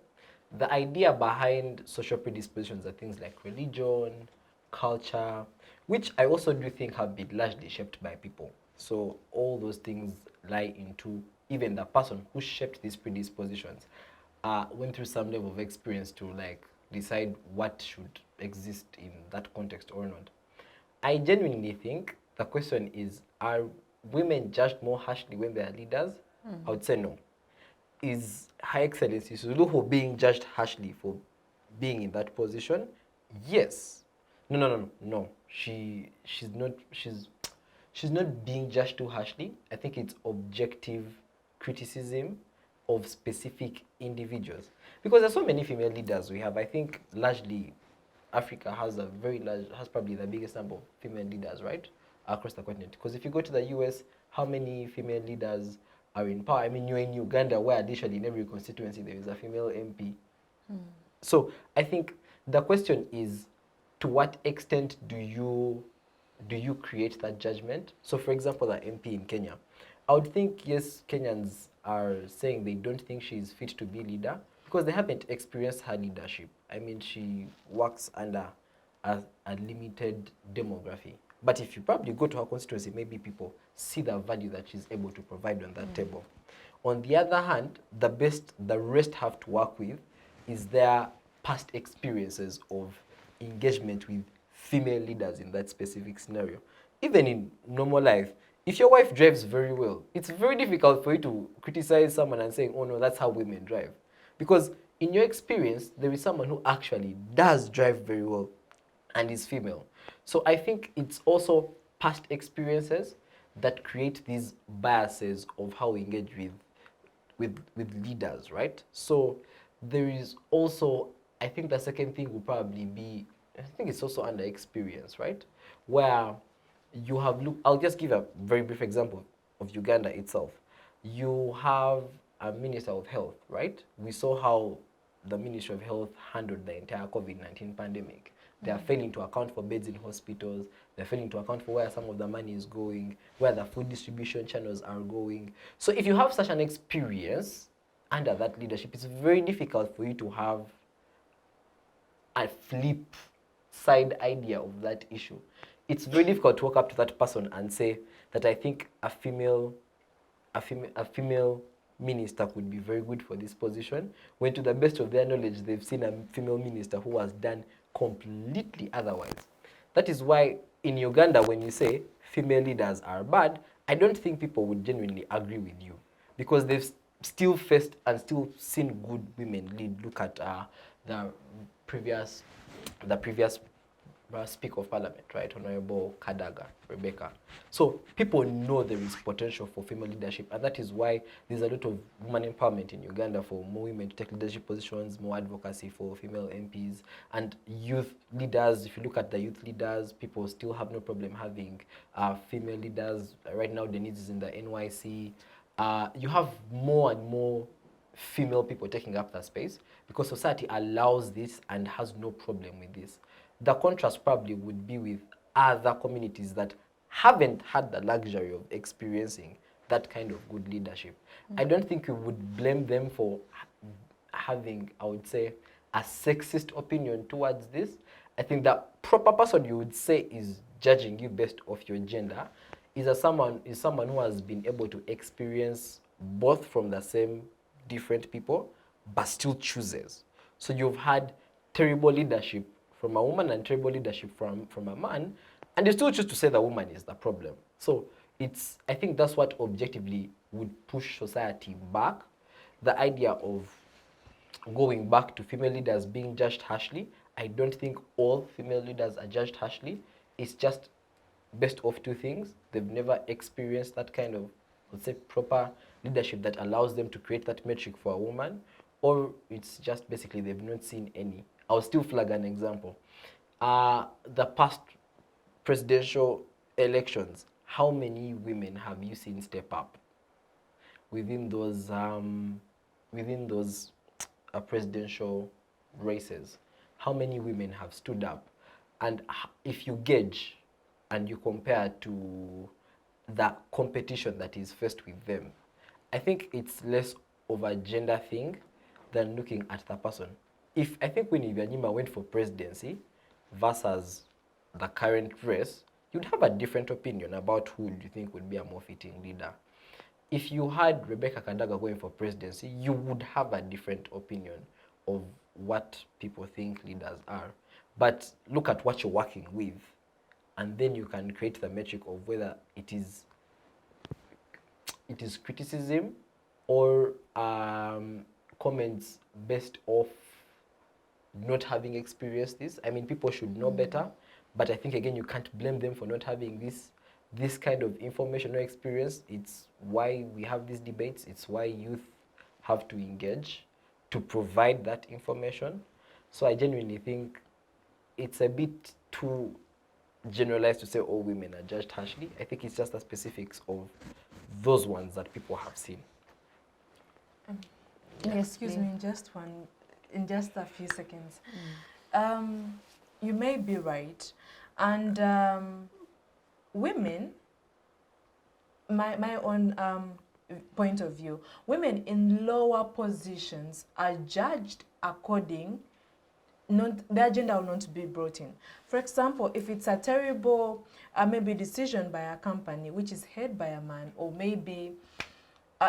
the idea behind social predispositions are things like religion, culture, which I also do think have been largely shaped by people. So all those things lie into even the person who shaped these predispositions went through some level of experience to like decide what should exist in that context or not. I genuinely think the question is, are women judged more harshly when they are leaders? I would say no. Is Her Excellency Suluhu being judged harshly for being in that position? Yes. No. She's not being judged too harshly. I think it's objective criticism of specific individuals. Because there's so many female leaders we have. I think largely Africa has probably the biggest number of female leaders, right? Across the continent. Because if you go to the US, how many female leaders are in power? I mean, you're in Uganda, where additionally in every constituency there is a female MP. So I think the question is, to what extent do you create that judgment? So for example, the MP in Kenya, I would think, yes, Kenyans are saying they don't think she is fit to be leader because they haven't experienced her leadership. I mean, she works under a limited demography. But if you probably go to her constituency, maybe people see the value that she's able to provide on that table. On the other hand, the rest have to work with is their past experiences of engagement with female leaders in that specific scenario. Even in normal life, if your wife drives very well, it's very difficult for you to criticize someone and saying, oh no, that's how women drive. Because in your experience, there is someone who actually does drive very well and is female. So I think it's also past experiences that create these biases of how we engage with leaders, right? So there is also, I think the second thing will probably be, I think it's also under experience, right? Where you have I'll just give a very brief example of Uganda itself. You have a Minister of Health, right? We saw how the Ministry of Health handled the entire COVID-19 pandemic. They are failing to account for beds in hospitals. They're failing to account for where some of the money is going, where the food distribution channels are going. So if you have such an experience under that leadership, it's very difficult for you to have a flip side idea of that issue. It's very difficult to walk up to that person and say that I think a female minister could be very good for this position, when to the best of their knowledge, they've seen a female minister who has done completely otherwise. That is why in Uganda, when you say female leaders are bad, I don't think people would genuinely agree with you, because they've still faced and still seen good women lead. Look at the previous Speaker of Parliament, right, Honorable Kadaga, Rebecca. So people know there is potential for female leadership, and that is why there's a lot of women empowerment in Uganda for more women to take leadership positions, more advocacy for female MPs, and youth leaders. If you look at the youth leaders, people still have no problem having female leaders. Right now, the needs is in the NYC. You have more and more female people taking up that space because society allows this and has no problem with this. The contrast probably would be with other communities that haven't had the luxury of experiencing that kind of good leadership. I don't think we would blame them for having, I would say, a sexist opinion towards this. I think the proper person you would say is judging you based off your gender is someone who has been able to experience both from the same different people, but still chooses. So you've had terrible leadership from a woman and terrible leadership from a man, and you still choose to say the woman is the problem. So I think that's what objectively would push society back. The idea of going back to female leaders being judged harshly, I don't think all female leaders are judged harshly. It's just based off two things. They've never experienced that kind of, let's say, proper leadership that allows them to create that metric for a woman, or it's just basically they've not seen any. I'll still flag an example. The past presidential elections, how many women have you seen step up within those presidential races? How many women have stood up? And if you gauge and you compare to the competition that is faced with them, I think it's less of a gender thing than looking at the person. I think when Ivyanyima went for presidency versus the current race, you'd have a different opinion about who you think would be a more fitting leader. If you had Rebecca Kadaga going for presidency, you would have a different opinion of what people think leaders are. But look at what you're working with, and then you can create the metric of whether it is criticism or comments based off not having experienced this. I mean, people should know better, but I think, again, you can't blame them for not having this kind of information or experience. It's why we have these debates. It's why youth have to engage to provide that information. So I genuinely think it's a bit too generalized to say all women are judged harshly. I think it's just the specifics of those ones that people have seen. Yes, Excuse please. me, in just a few seconds. You may be right. And women, my own point of view, women in lower positions are judged according, their gender will not be brought in. For example, if it's a terrible maybe decision by a company which is head by a man, or maybe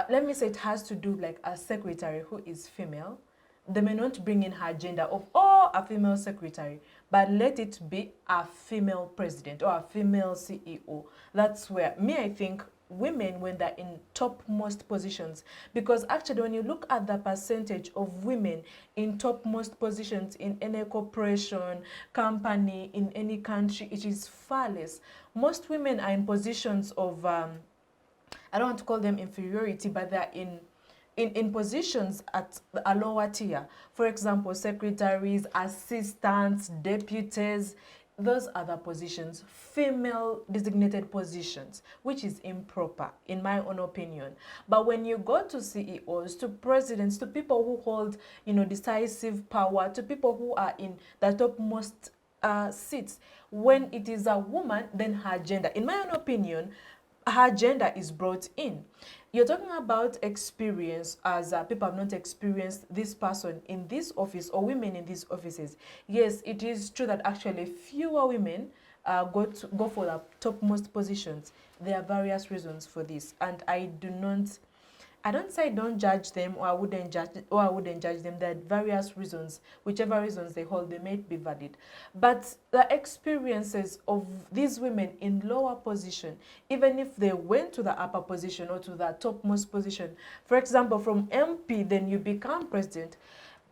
let me say it has to do like a secretary who is female, they may not bring in her gender of, oh, a female secretary, but let it be a female president or a female CEO. That's where, I think women, when they're in topmost positions, because actually when you look at the percentage of women in topmost positions in any corporation, company, in any country, it is far less. Most women are in positions of, I don't want to call them inferiority, but they're in positions at a lower tier. For example, secretaries, assistants, deputies, those are the positions, female designated positions, which is improper in my own opinion. But when you go to CEOs, to presidents, to people who hold, decisive power, to people who are in the topmost seats, when it is a woman, then her gender, in my own opinion, her gender is brought in. You're talking about experience, as people have not experienced this person in this office or women in these offices. Yes, it is true that actually fewer women go for the topmost positions. There are various reasons for this, and I I don't say don't judge them, or I wouldn't judge them. There are various reasons, whichever reasons they hold, they may be valid. But the experiences of these women in lower position, even if they went to the upper position or to the topmost position, for example, from MP, then you become president,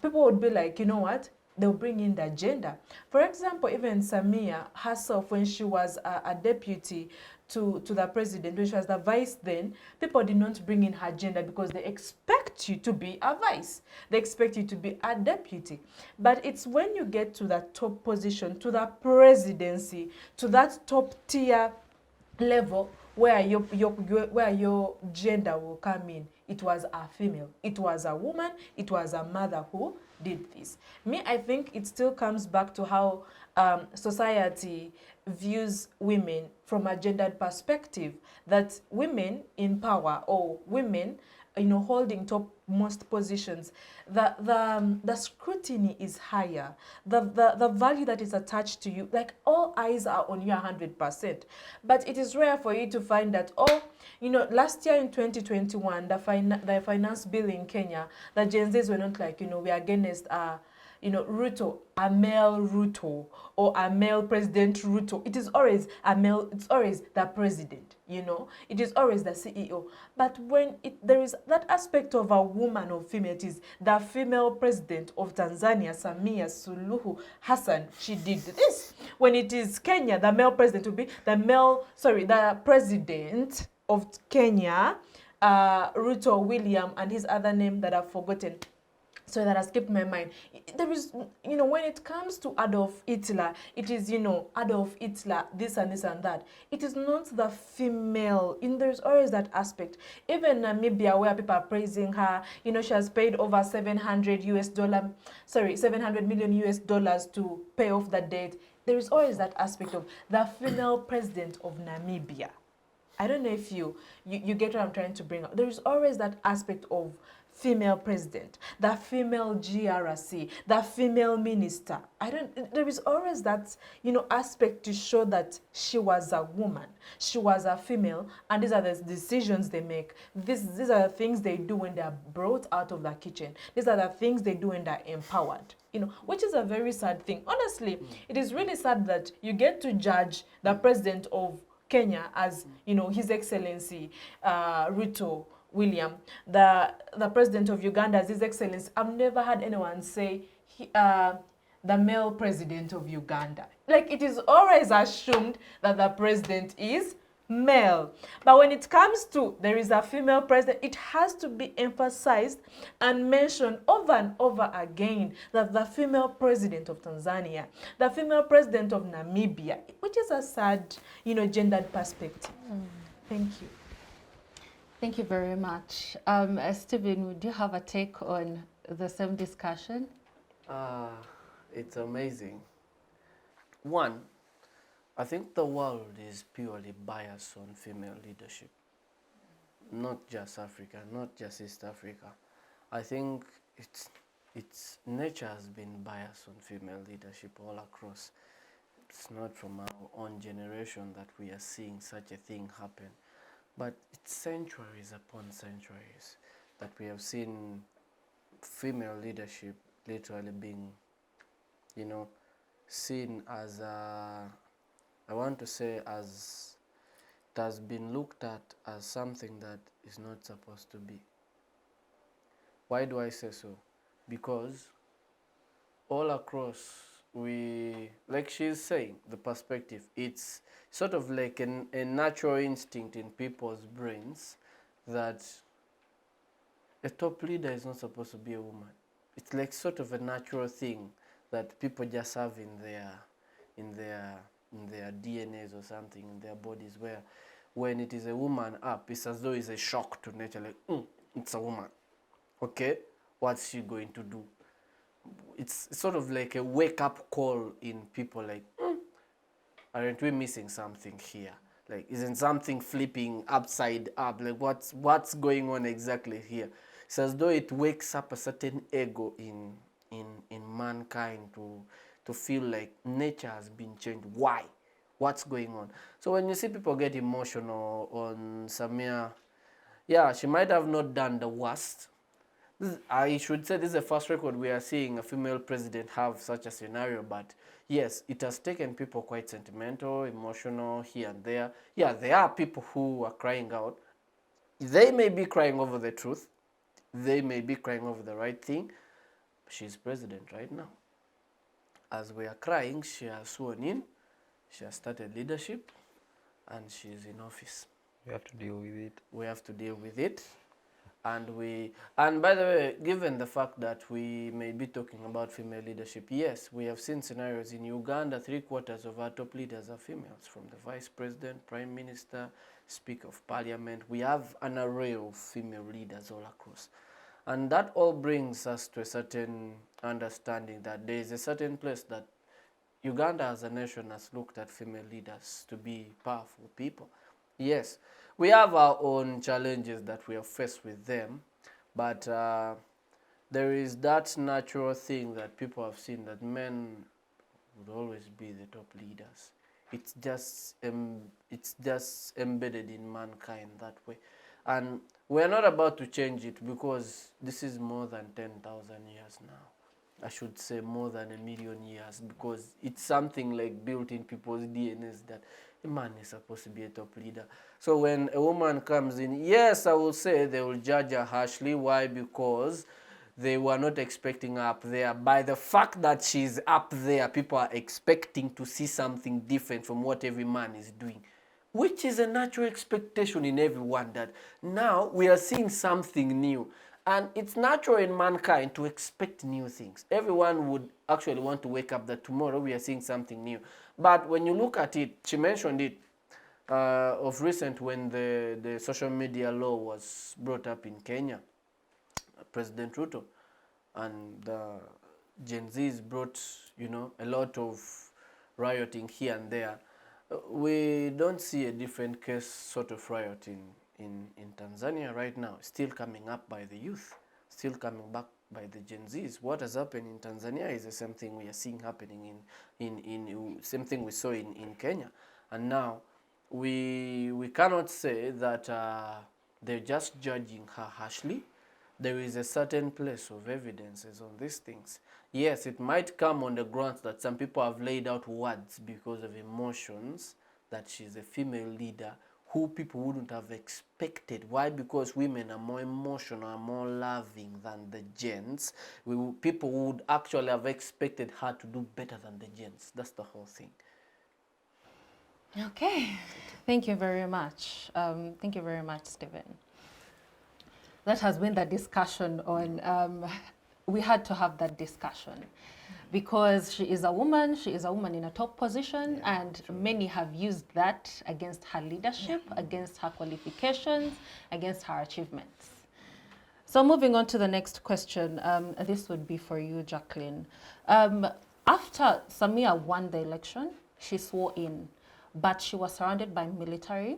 people would be like, you know what? They'll bring in the gender. For example, even Samia herself, when she was a deputy to the president, when she was the vice then, people did not bring in her gender because they expect you to be a vice. They expect you to be a deputy. But it's when you get to the top position, to the presidency, to that top tier level where your gender will come in. It was a female, it was a woman, it was a mother who did this. Me, I think it still comes back to how society views women from a gendered perspective, that women in power or women, you know, holding topmost positions, the scrutiny is higher. The value that is attached to you, like all eyes are on you 100%. But it is rare for you to find that, oh, you know, last year in 2021, the finance bill in Kenya, the Gen Zs were not like, you know, we are against you know, Ruto, a male Ruto, or a male President Ruto. It is always a male, it's always the president, you know. It is always the CEO. But when there is that aspect of a woman or female, it is the female president of Tanzania, Samia Suluhu Hassan, she did this. When it is Kenya, the male president will be the president of Kenya, Ruto William, and his other name that I've forgotten. So that has kept my mind. There is, you know, when it comes to Adolf Hitler, it is, you know, Adolf Hitler, this and this and that. It is not the female. There's always that aspect. Even Namibia, where people are praising her, you know, she has paid over $700 million to pay off the debt. There is always that aspect of the female president of Namibia. I don't know if you get what I'm trying to bring up. There is always that aspect of female president, the female GRC, the female minister. There is always that, you know, aspect to show that she was a woman, she was a female, and these are the decisions they make. These are the things they do when they are brought out of the kitchen. These are the things they do when they're empowered, you know, which is a very sad thing. Honestly, it is really sad that you get to judge the president of Kenya as, you know, His Excellency Ruto William, the president of Uganda as His Excellency. I've never had anyone say the male president of Uganda. Like, it is always assumed that the president is male. But when it comes to there is a female president, it has to be emphasized and mentioned over and over again that the female president of Tanzania, the female president of Namibia, which is a sad, you know, gendered perspective. Thank you. Thank you very much. Steven, would you have a take on the same discussion? It's amazing. One, I think the world is purely biased on female leadership. Not just Africa, not just East Africa. I think it's nature has been biased on female leadership all across. It's not from our own generation that we are seeing such a thing happen. But it's centuries upon centuries that we have seen female leadership literally being, you know, seen as I want to say as it has been looked at as something that is not supposed to be. Why do I say so? Because all across like she's saying, the perspective, it's sort of like a natural instinct in people's brains that a top leader is not supposed to be a woman. It's like sort of a natural thing that people just have in their DNAs or something, in their bodies, where when it is a woman up, it's as though it's a shock to nature, like, it's a woman. Okay, what's she going to do? It's sort of like a wake-up call in people, like, aren't we missing something here? Like, isn't something flipping upside up? Like, what's going on exactly here? It's as though it wakes up a certain ego in mankind to feel like nature has been changed. Why? What's going on? So when you see people get emotional on Samia, Yeah, she might have not done the worst. I should say this is the first record we are seeing a female president have such a scenario, but yes, it has taken people quite sentimental, emotional here and there. Yeah, there are people who are crying out. They may be crying over the truth. They may be crying over the right thing. She's president right now. As we are crying, she has sworn in, she has started leadership, and she's in office. We have to deal with it. We have to deal with it. And by the way, given the fact that we may be talking about female leadership, yes, we have seen scenarios in Uganda, 3/4 of our top leaders are females, from the vice president, prime minister, speaker of parliament. We have an array of female leaders all across. And that all brings us to a certain understanding that there is a certain place that Uganda as a nation has looked at female leaders to be powerful people. Yes, we have our own challenges that we are faced with them, but there is that natural thing that people have seen, that men would always be the top leaders. It's just embedded in mankind that way. And we're not about to change it, because this is more than 10,000 years now. I should say more than 1,000,000 years, because it's something like built in people's DNAs that a man is supposed to be a top leader. So when a woman comes in, yes, I will say they will judge her harshly. Why? Because they were not expecting her up there. By the fact that she's up there, people are expecting to see something different from what every man is doing, which is a natural expectation in everyone, that now we are seeing something new. And it's natural in mankind to expect new things. Everyone would actually want to wake up that tomorrow we are seeing something new. But when you look at it, she mentioned it of recent when the social media law was brought up in Kenya, President Ruto, and the Gen Zs brought, a lot of rioting here and there. We don't see a different case sort of riot in Tanzania right now, still coming up by the youth, still coming back by the Gen Zs. What has happened in Tanzania is the same thing we are seeing happening same thing we saw in Kenya. And now we cannot say that they're just judging her harshly. There is a certain place of evidences on these things. Yes, it might come on the grounds that some people have laid out words because of emotions, that she's a female leader who people wouldn't have expected. Why? Because women are more emotional, are more loving than the gents. People would actually have expected her to do better than the gents. That's the whole thing. Okay, thank you very much. Thank you very much, Steven. That has been the discussion on, we had to have that discussion because she is a woman in a top position, and many have used that against her leadership, against her qualifications, against her achievements. So moving on to the next question, this would be for you, Jackline. After Samia won the election, she swore in, but she was surrounded by military.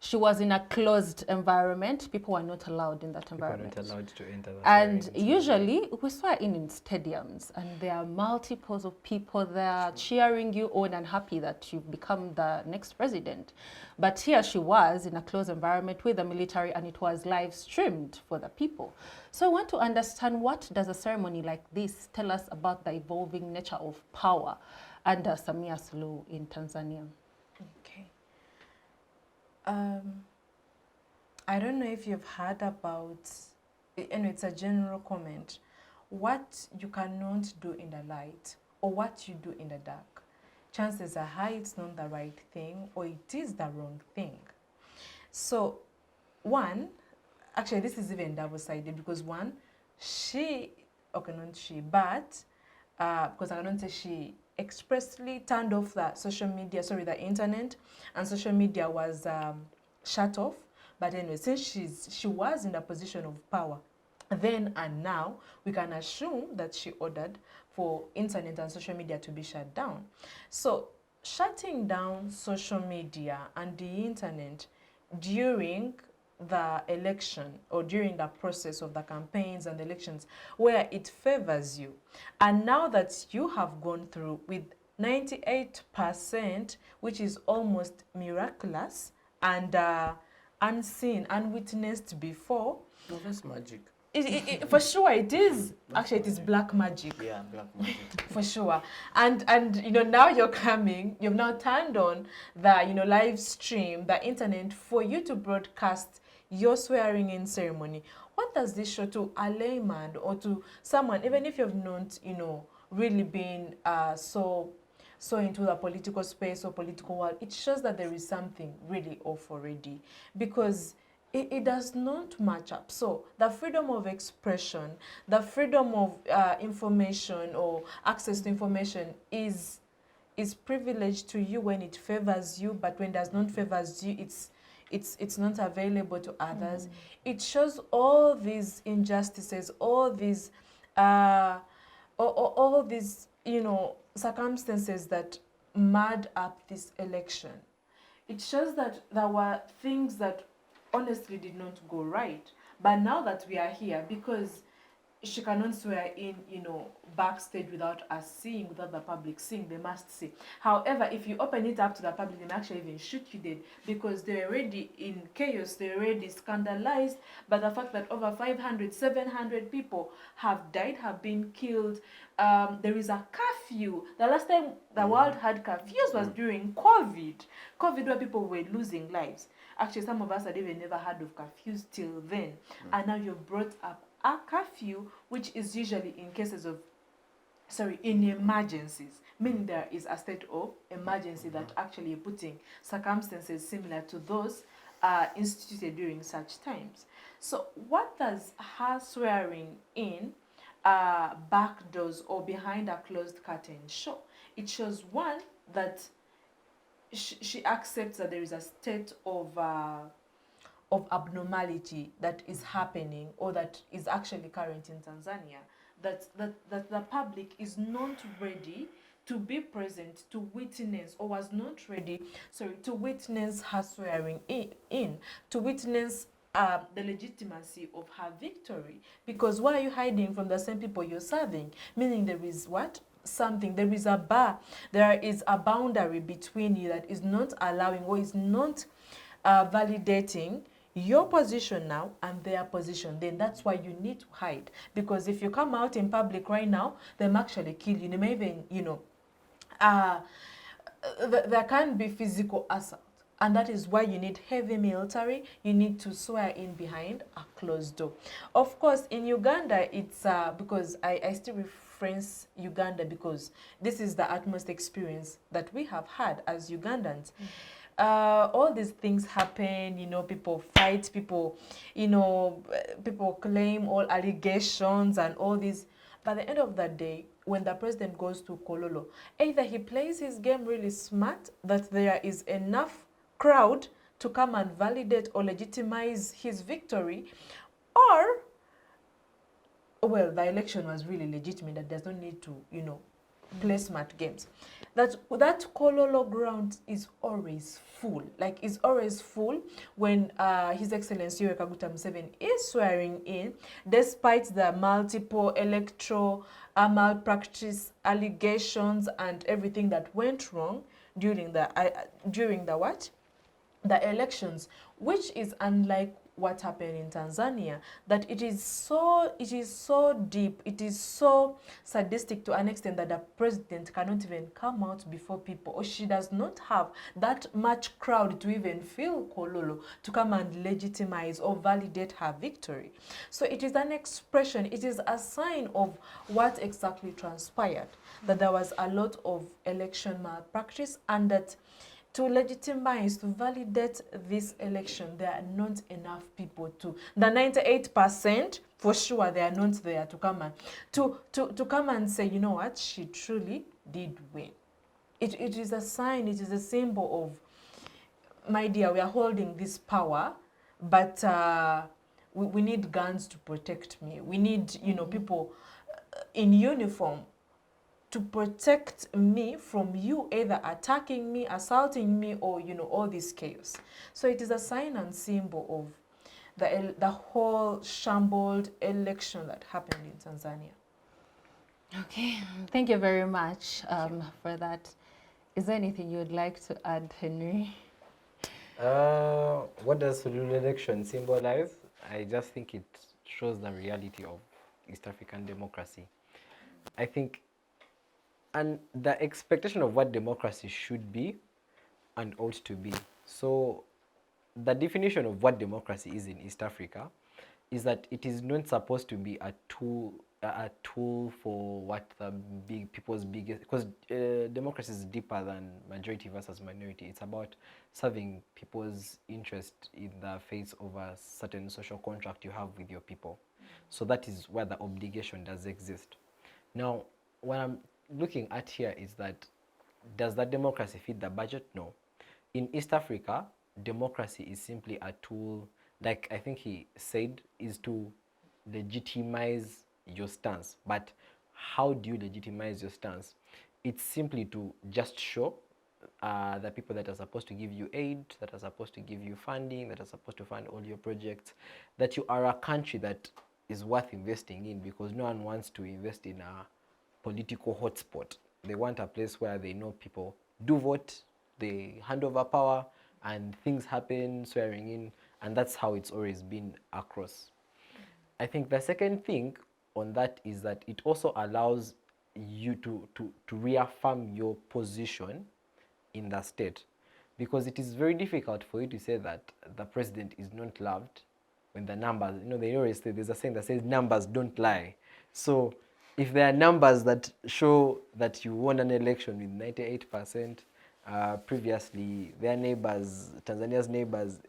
She was in a closed environment. People were not allowed in that environment. People were not allowed to enter that And usually we swear in stadiums, and there are multiples of people there cheering you on and happy that you've become the next president. But here she was in a closed environment with the military, and it was live streamed for the people. So I want to understand, what does a ceremony like this tell us about the evolving nature of power under Samia Suluhu in Tanzania? Okay. I don't know if you've heard about, and it's a general comment, what you cannot do in the light or what you do in the dark. Chances are high it's not the right thing, or it is the wrong thing. So one, actually this is even double-sided, because one, because I don't say she expressly turned off the internet, and social media was shut off. But anyway, since she was in a position of power then and now, we can assume that she ordered for internet and social media to be shut down. So shutting down social media and the internet during the election, or during the process of the campaigns and elections, where it favors you, and now that you have gone through with 98%, which is almost miraculous, and unseen, unwitnessed before. No, that's magic. For sure it is. Actually, it is black magic. Yeah, black magic. For sure. And you know, now you've now turned on the, you know, live stream, the internet, for you to broadcast your swearing in ceremony. What does this show to a layman or to someone, even if you've not, you know, really been so into the political space or political world? It shows that there is something really off already, because it does not match up. So the freedom of expression, the freedom of information or access to information is privileged to you when it favors you, but when it does not favors you, it's not available to others. It shows all these injustices, all these all these, you know, circumstances that mad up this election. It shows that there were things that honestly did not go right. But now that we are here, because she cannot swear in, you know, backstage without us seeing, without the public seeing, they must see. However, if you open it up to the public, they may actually even shoot you dead, because they're already in chaos, they're already scandalized by the fact that over 500, 700 people have died, have been killed. There is a curfew. The last time the world had curfews was during COVID, where people were losing lives. Actually, some of us had even never heard of curfews till then. And now you've brought up a curfew, which is usually in cases of, in emergencies, meaning there is a state of emergency that actually putting circumstances similar to those instituted during such times. So what does her swearing in back doors or behind a closed curtain show? It shows, one, that she accepts that there is a state of abnormality that is happening, or that is actually current in Tanzania, that the public is not ready to be present, to witness, or was not ready, to witness her swearing in, to witness the legitimacy of her victory. Because why are you hiding from the same people you're serving? Meaning there is what? Something, there is a bar, there is a boundary between you that is not allowing, or is not validating your position now and their position. Then that's why you need to hide, because if you come out in public right now, they may actually kill you. They may even, you know, there can be physical assault, and that is why you need heavy military. You need to swear in behind a closed door. Of course, in Uganda, it's because I still reference Uganda because this is the utmost experience that we have had as Ugandans. All these things happen, you know, people fight, people, you know, people claim all allegations and all these. By the end of the day, when the president goes to Kololo, either he plays his game really smart, that there is enough crowd to come and validate or legitimize his victory, or, well, the election was really legitimate, that does not need to, you know, play smart games. That Kololo ground is always full, like is always full when His Excellency Yoweri Kaguta Museveni is swearing in, despite the multiple electoral malpractice allegations and everything that went wrong during the elections, which is unlike what happened in Tanzania, that it is so deep, it is so sadistic to an extent that the president cannot even come out before people, or she does not have that much crowd to even fill Kololo to come and legitimize or validate her victory. So it is an expression, it is a sign of what exactly transpired, that there was a lot of election malpractice, and that to legitimize, to validate this election, there are not enough people to. The 98%, for sure, they are not there to come and to come and say, you know what, she truly did win. It is a sign, it is a symbol of, my dear, we are holding this power, but we need guns to protect me. We need, you know, people in uniform to protect me from you either attacking me, assaulting me, or, you know, all this chaos. So it is a sign and symbol of the whole shambled election that happened in Tanzania. Okay, thank you very much for that. Is there anything you would like to add, Henry? What does rural election symbolize? I just think it shows the reality of East African democracy. I think, and the expectation of what democracy should be and ought to be. So the definition of what democracy is in East Africa is that it is not supposed to be a tool for what the people's biggest, because democracy is deeper than majority versus minority. It's about serving people's interest in the face of a certain social contract you have with your people. So that is where the obligation does exist. Now, what I'm looking at here is that, does that democracy fit the budget? No. In East Africa, democracy is simply a tool, like I think he said, is to legitimize your stance. But how do you legitimize your stance? It's simply to just show the people that are supposed to give you aid, that are supposed to give you funding, that are supposed to fund all your projects, that you are a country that is worth investing in, because no one wants to invest in a political hotspot. They want a place where they know people do vote, they hand over power, and things happen, swearing in, and that's how it's always been across. I think the second thing on that is that it also allows you to reaffirm your position in the state, because it is very difficult for you to say that the president is not loved when the numbers, they always say, there's a saying that says numbers don't lie. So if there are numbers that show that you won an election with 98%, previously their neighbors, Tanzania's neighbors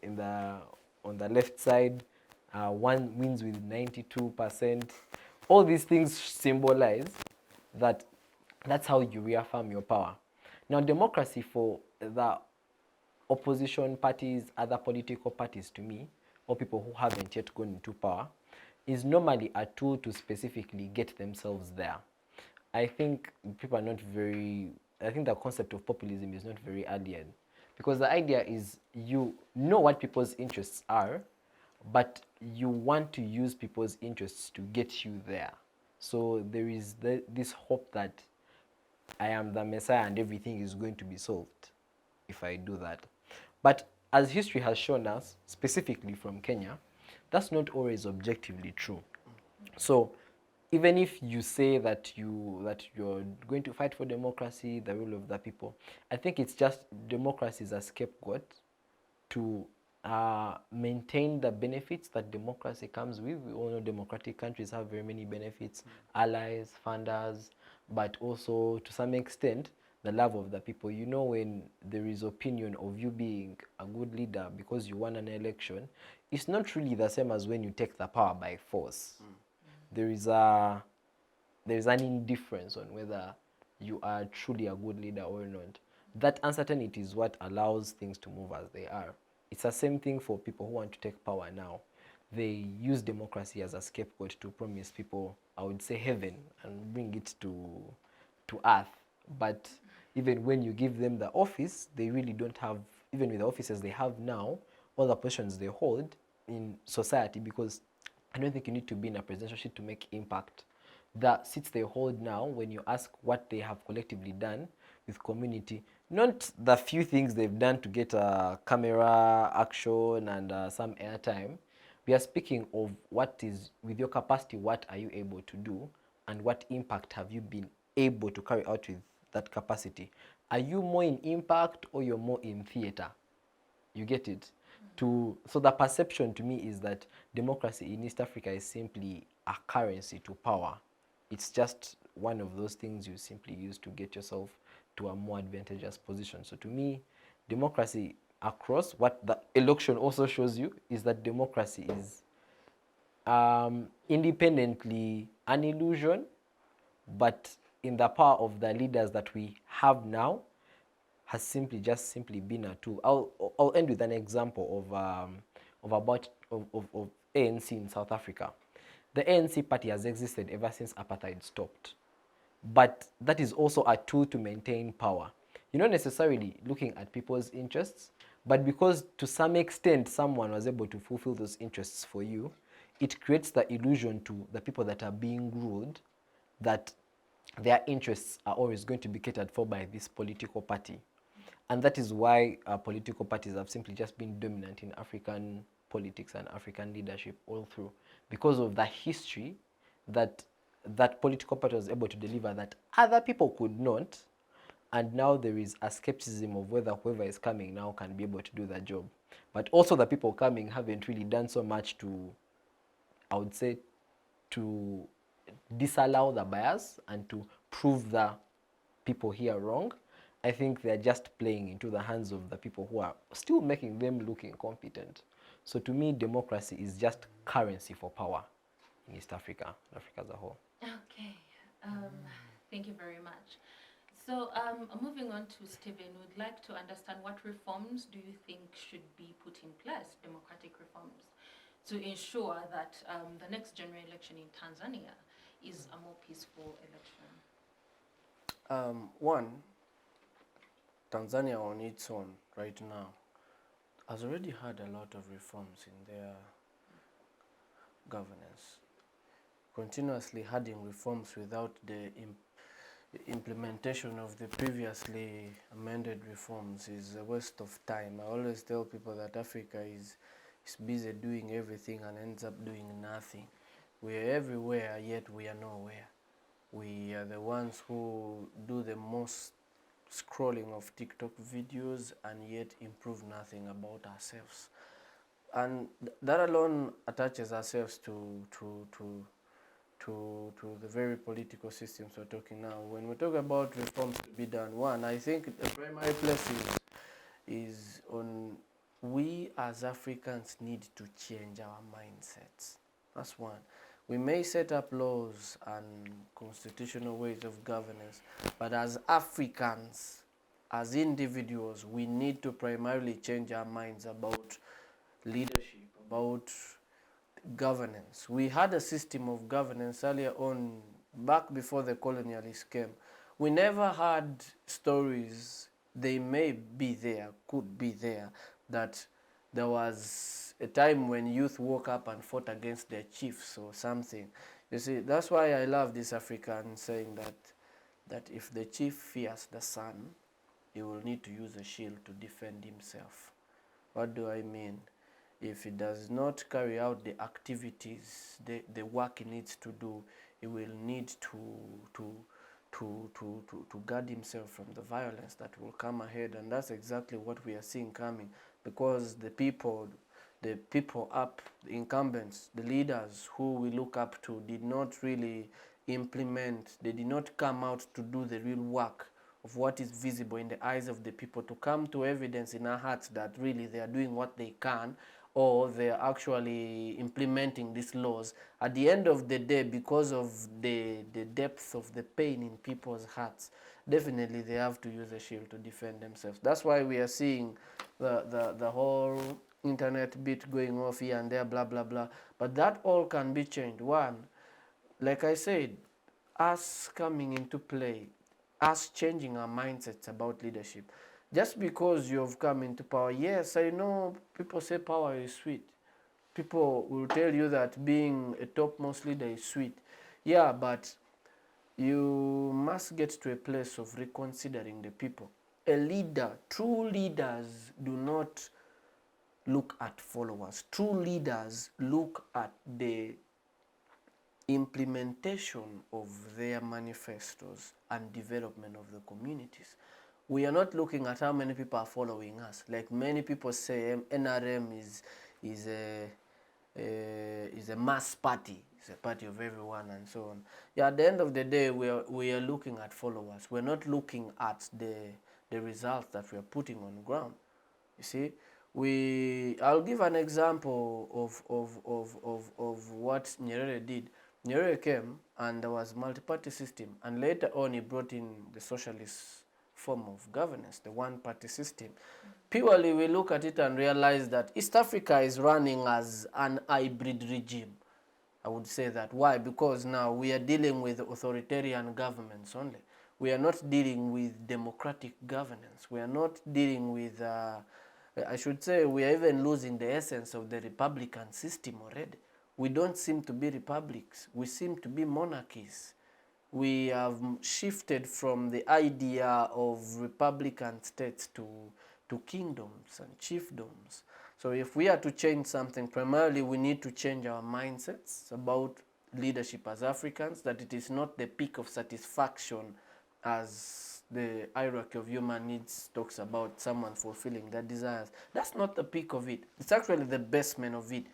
on the left side, one wins with 92%. All these things symbolize that that's how you reaffirm your power. Now, democracy for the opposition parties, other political parties, to me, or people who haven't yet gone into power, is normally a tool to specifically get themselves there. I think people are not very, I think the concept of populism is not very alien, because the idea is you know what people's interests are, but you want to use people's interests to get you there. So there is this hope that I am the Messiah and everything is going to be solved if I do that. But as history has shown us, specifically from Kenya, that's not always objectively true. So even if you say that you're going to fight for democracy, the rule of the people, I think it's just democracy is a scapegoat to maintain the benefits that democracy comes with. We all know democratic countries have very many benefits, allies, funders, but also to some extent the love of the people. You know, when there is opinion of you being a good leader because you won an election, it's not really the same as when you take the power by force. There is an indifference on whether you are truly a good leader or not. That uncertainty is what allows things to move as they are. It's the same thing for people who want to take power now. They use democracy as a scapegoat to promise people, I would say, heaven and bring it to earth. But even when you give them the office, they really don't have, even with the offices they have now, all the positions they hold in society, because I don't think you need to be in a presidential seat to make impact. The seats they hold now, when you ask what they have collectively done with community, not the few things they've done to get a camera action and some airtime, we are speaking of what is, with your capacity, what are you able to do and what impact have you been able to carry out with that capacity. Are you more in impact or you're more in theater? You get it? So the perception to me is that democracy in East Africa is simply a currency to power. It's just one of those things you simply use to get yourself to a more advantageous position. So to me, democracy across, what the election also shows you is that democracy is independently an illusion, but in the power of the leaders that we have now, has simply been a tool. I'll end with an example of ANC in South Africa. The ANC party has existed ever since apartheid stopped. But that is also a tool to maintain power. You're not necessarily looking at people's interests, but because to some extent someone was able to fulfill those interests for you, it creates the illusion to the people that are being ruled that their interests are always going to be catered for by this political party. And that is why political parties have simply just been dominant in African politics and African leadership all through, because of the history that that political party was able to deliver that other people could not. And now there is a skepticism of whether whoever is coming now can be able to do that job. But also the people coming haven't really done so much to, I would say, to disallow the bias and to prove the people here wrong. I think they're just playing into the hands of the people who are still making them look incompetent. So to me, democracy is just currency for power in East Africa, Africa as a whole. Okay, thank you very much. So moving on to Steven, we'd like to understand what reforms do you think should be put in place, democratic reforms, to ensure that the next general election in Tanzania is a more peaceful election? One, Tanzania on its own right now has already had a lot of reforms in their governance. Continuously having reforms without the implementation of the previously amended reforms is a waste of time. I always tell people that Africa is busy doing everything and ends up doing nothing. We are everywhere, yet we are nowhere. We are the ones who do the most scrolling of TikTok videos and yet improve nothing about ourselves. And that alone attaches ourselves to the very political systems we're talking now. When we talk about reforms to be done, one, I think the primary place is on we as Africans need to change our mindsets. That's one. We may set up laws and constitutional ways of governance, but as Africans, as individuals, we need to primarily change our minds about leadership, about governance. We had a system of governance earlier on, back before the colonialists came. We never had stories, they may be there, could be there, that there was a time when youth woke up and fought against their chiefs or something. You see, that's why I love this African saying that if the chief fears the sun, he will need to use a shield to defend himself. What do I mean? If he does not carry out the activities, the work he needs to do, he will need to guard himself from the violence that will come ahead. And that's exactly what we are seeing coming, because the people up, the incumbents, the leaders who we look up to did not really implement, they did not come out to do the real work of what is visible in the eyes of the people, to come to evidence in our hearts that really they are doing what they can, or they are actually implementing these laws. At the end of the day, because of the depth of the pain in people's hearts, definitely they have to use a shield to defend themselves. That's why we are seeing the whole internet bit going off here and there, blah, blah, blah. But that all can be changed. One, like I said, us coming into play, us changing our mindsets about leadership. Just because you have come into power, yes, I know people say power is sweet. People will tell you that being a topmost leader is sweet. Yeah, but you must get to a place of reconsidering the people. A leader, true leaders do not look at followers. True leaders look at the implementation of their manifestos and development of the communities. We are not looking at how many people are following us. Like many people say, NRM is a mass party. It's a party of everyone and so on. Yeah, at the end of the day, we are looking at followers. We're not looking at the results that we are putting on the ground. You see, I'll give an example of what Nyerere did. Nyerere came and there was multi-party system, and later on he brought in the socialist form of governance, the one-party system. Purely we look at it and realize that East Africa is running as an hybrid regime. I would say that. Why? Because now we are dealing with authoritarian governments only. We are not dealing with democratic governance. We are not dealing with, I should say, we are even losing the essence of the republican system already. We don't seem to be republics. We seem to be monarchies. we have shifted from the idea of republican states to kingdoms and chiefdoms. So if we are to change something, primarily we need to change our mindsets about leadership as Africans, that it is not the peak of satisfaction as the hierarchy of human needs talks about, someone fulfilling their desires. That's not the peak of it. It's actually the basement of it,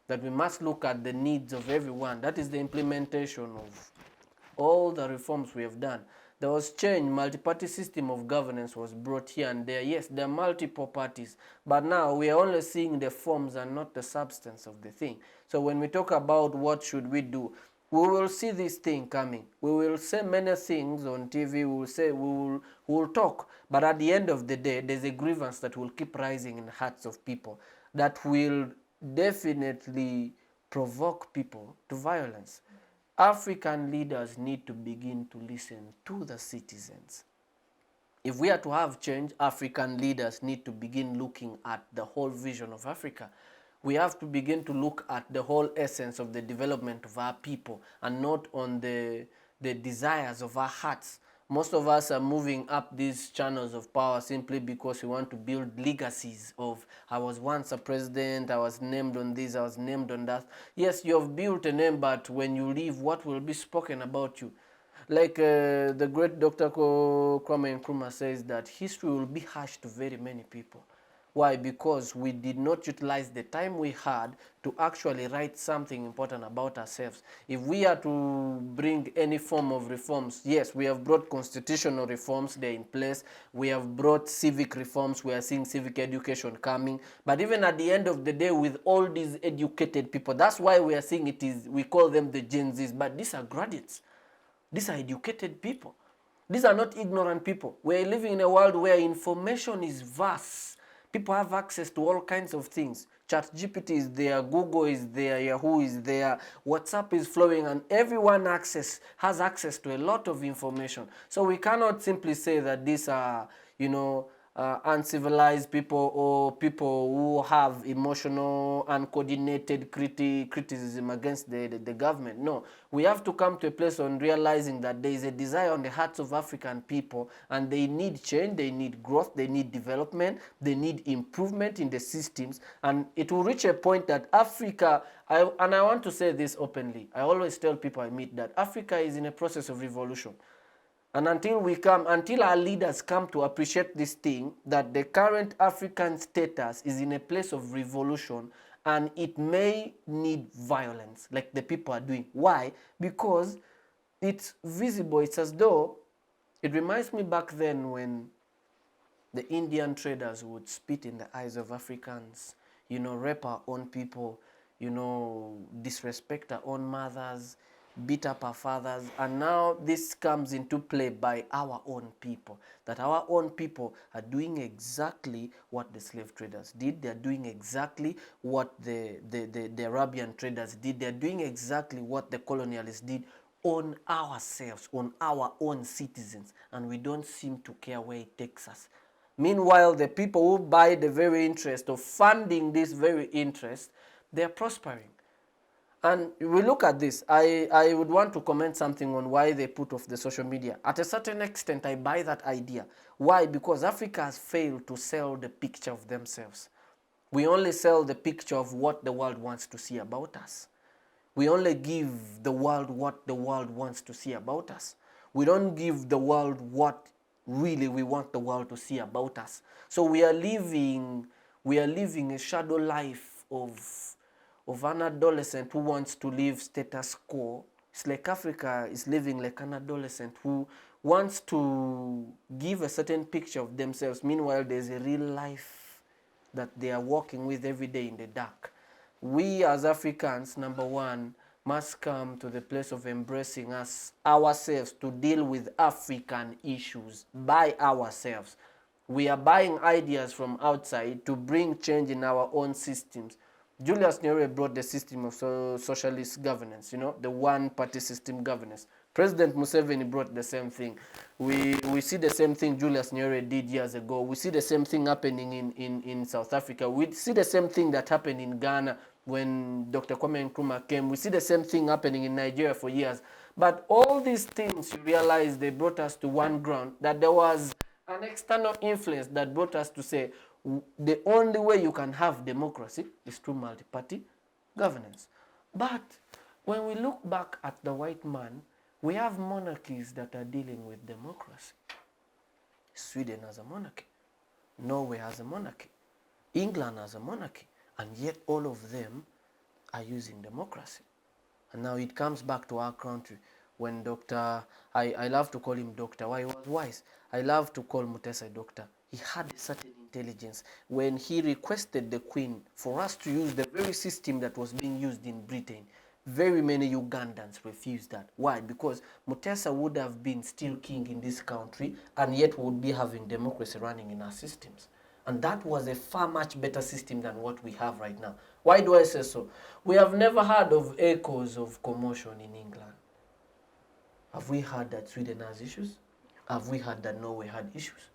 that we must look at the needs of everyone. That is the implementation of all the reforms we have done. There was change, multi-party system of governance was brought here and there. Yes, there are multiple parties, but now we are only seeing the forms and not the substance of the thing. So when we talk about what should we do, we will see this thing coming. We will say many things on TV, we will say, we will talk, but at the end of the day, there's a grievance that will keep rising in the hearts of people that will definitely provoke people to violence. African leaders need to begin to listen to the citizens. If we are to have change, African leaders need to begin looking at the whole vision of Africa. We have to begin to look at the whole essence of the development of our people and not on the desires of our hearts. Most of us are moving up these channels of power simply because we want to build legacies of, I was once a president, I was named on this, I was named on that. Yes, you have built a name, but when you leave, what will be spoken about you? Like the great Dr. Kwame Nkrumah says that history will be harsh to very many people. Why? Because we did not utilize the time we had to actually write something important about ourselves. If we are to bring any form of reforms, yes, we have brought constitutional reforms, they're in place. We have brought civic reforms, we are seeing civic education coming. But even at the end of the day, with all these educated people, that's why we are seeing it is, we call them the Gen Zs, but these are graduates. These are educated people. These are not ignorant people. We're living in a world where information is vast. People have access to all kinds of things. ChatGPT is there, Google is there, Yahoo is there, WhatsApp is flowing, and everyone has access to a lot of information. So we cannot simply say that these are, uncivilized people or people who have emotional, uncoordinated criticism against the government. No, we have to come to a place on realizing that there is a desire on the hearts of African people, and they need change, they need growth, they need development, they need improvement in the systems, and it will reach a point that Africa, and I want to say this openly, I always tell people I meet that Africa is in a process of revolution. And until our leaders come to appreciate this thing, that the current African status is in a place of revolution, and it may need violence, like the people are doing. Why? Because it's visible. It's as though, it reminds me back then when the Indian traders would spit in the eyes of Africans, rape our own people, disrespect our own mothers, beat up our fathers, and now this comes into play by our own people, that our own people are doing exactly what the slave traders did. They're doing exactly what the Arabian traders did. They're doing exactly what the colonialists did on ourselves, on our own citizens, and we don't seem to care where it takes us. Meanwhile, the people who buy the very interest of funding this very interest, they're prospering. And we look at this, I would want to comment something on why they put off the social media. At a certain extent, I buy that idea. Why? Because Africa has failed to sell the picture of themselves. We only sell the picture of what the world wants to see about us. We only give the world what the world wants to see about us. We don't give the world what really we want the world to see about us. So we are living a shadow life of an adolescent who wants to live status quo. It's like Africa is living like an adolescent who wants to give a certain picture of themselves. Meanwhile, there's a real life that they are walking with every day in the dark. We as Africans, number one, must come to the place of embracing ourselves to deal with African issues by ourselves. We are buying ideas from outside to bring change in our own systems. Julius Nyerere brought the system of socialist governance, the one-party system governance. President Museveni brought the same thing. We see the same thing Julius Nyerere did years ago. We see the same thing happening in South Africa. We see the same thing that happened in Ghana. when Dr. Kwame Nkrumah came. We see the same thing happening in Nigeria for years. But all these things, you realize they brought us to one ground, that there was an external influence that brought us to say the only way you can have democracy is through multi-party governance. But when we look back at the white man, we have monarchies that are dealing with democracy. Sweden has a monarchy. Norway has a monarchy. England has a monarchy. And yet all of them are using democracy. And now it comes back to our country when I love to call him doctor. Why? He was wise. I love to call Mutesa a doctor. He had a certain intelligence when he requested the Queen for us to use the very system that was being used in Britain. Very many Ugandans refused that. Why? Because Mutesa would have been still king in this country and yet would be having democracy running in our systems. And that was a far much better system than what we have right now. Why do I say so? We have never heard of echoes of commotion in England. Have we heard that Sweden has issues? Have we heard that Norway had issues?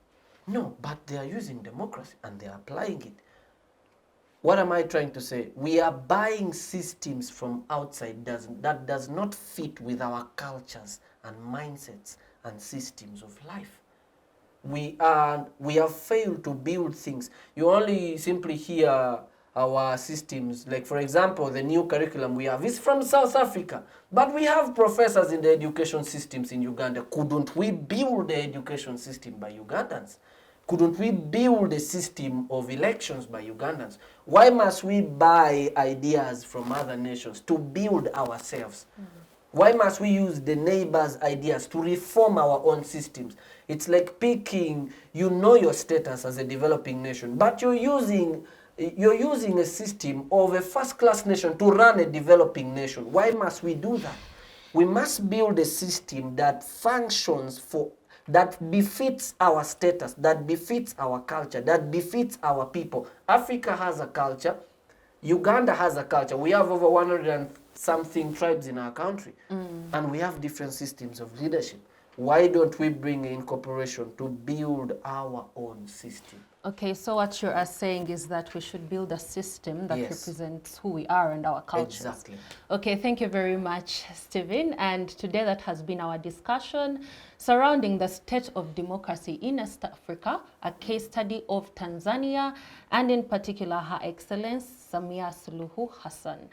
No, but they are using democracy and they are applying it. What am I trying to say? We are buying systems from outside that does not fit with our cultures and mindsets and systems of life. We have failed to build things. You only simply hear our systems, like for example, the new curriculum we have is from South Africa, but we have professors in the education systems in Uganda. Couldn't we build the education system by Ugandans? Couldn't we build a system of elections by Ugandans? Why must we buy ideas from other nations to build ourselves? Why must we use the neighbors' ideas to reform our own systems? It's like picking, you know your status as a developing nation, but you're using a system of a first-class nation to run a developing nation. Why must we do that? We must build a system that functions that befits our status, that befits our culture, that befits our people. Africa has a culture. Uganda has a culture. We have over 100 and something tribes in our country. And we have different systems of leadership. Why don't we bring in cooperation to build our own system? Okay, so what you are saying is that we should build a system that represents who we are and our cultures. Exactly. Okay, thank you very much, Steven. And today that has been our discussion surrounding the state of democracy in East Africa, a case study of Tanzania, and in particular, Her Excellency Samia Suluhu Hassan.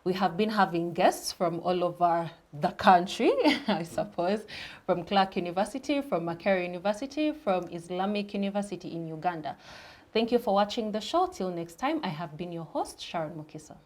We have been having guests from all over the country, I suppose, from Clarke University, from Makerere University, from Islamic University in Uganda. Thank you for watching the show. Till next time, I have been your host, Sharon Mukisa.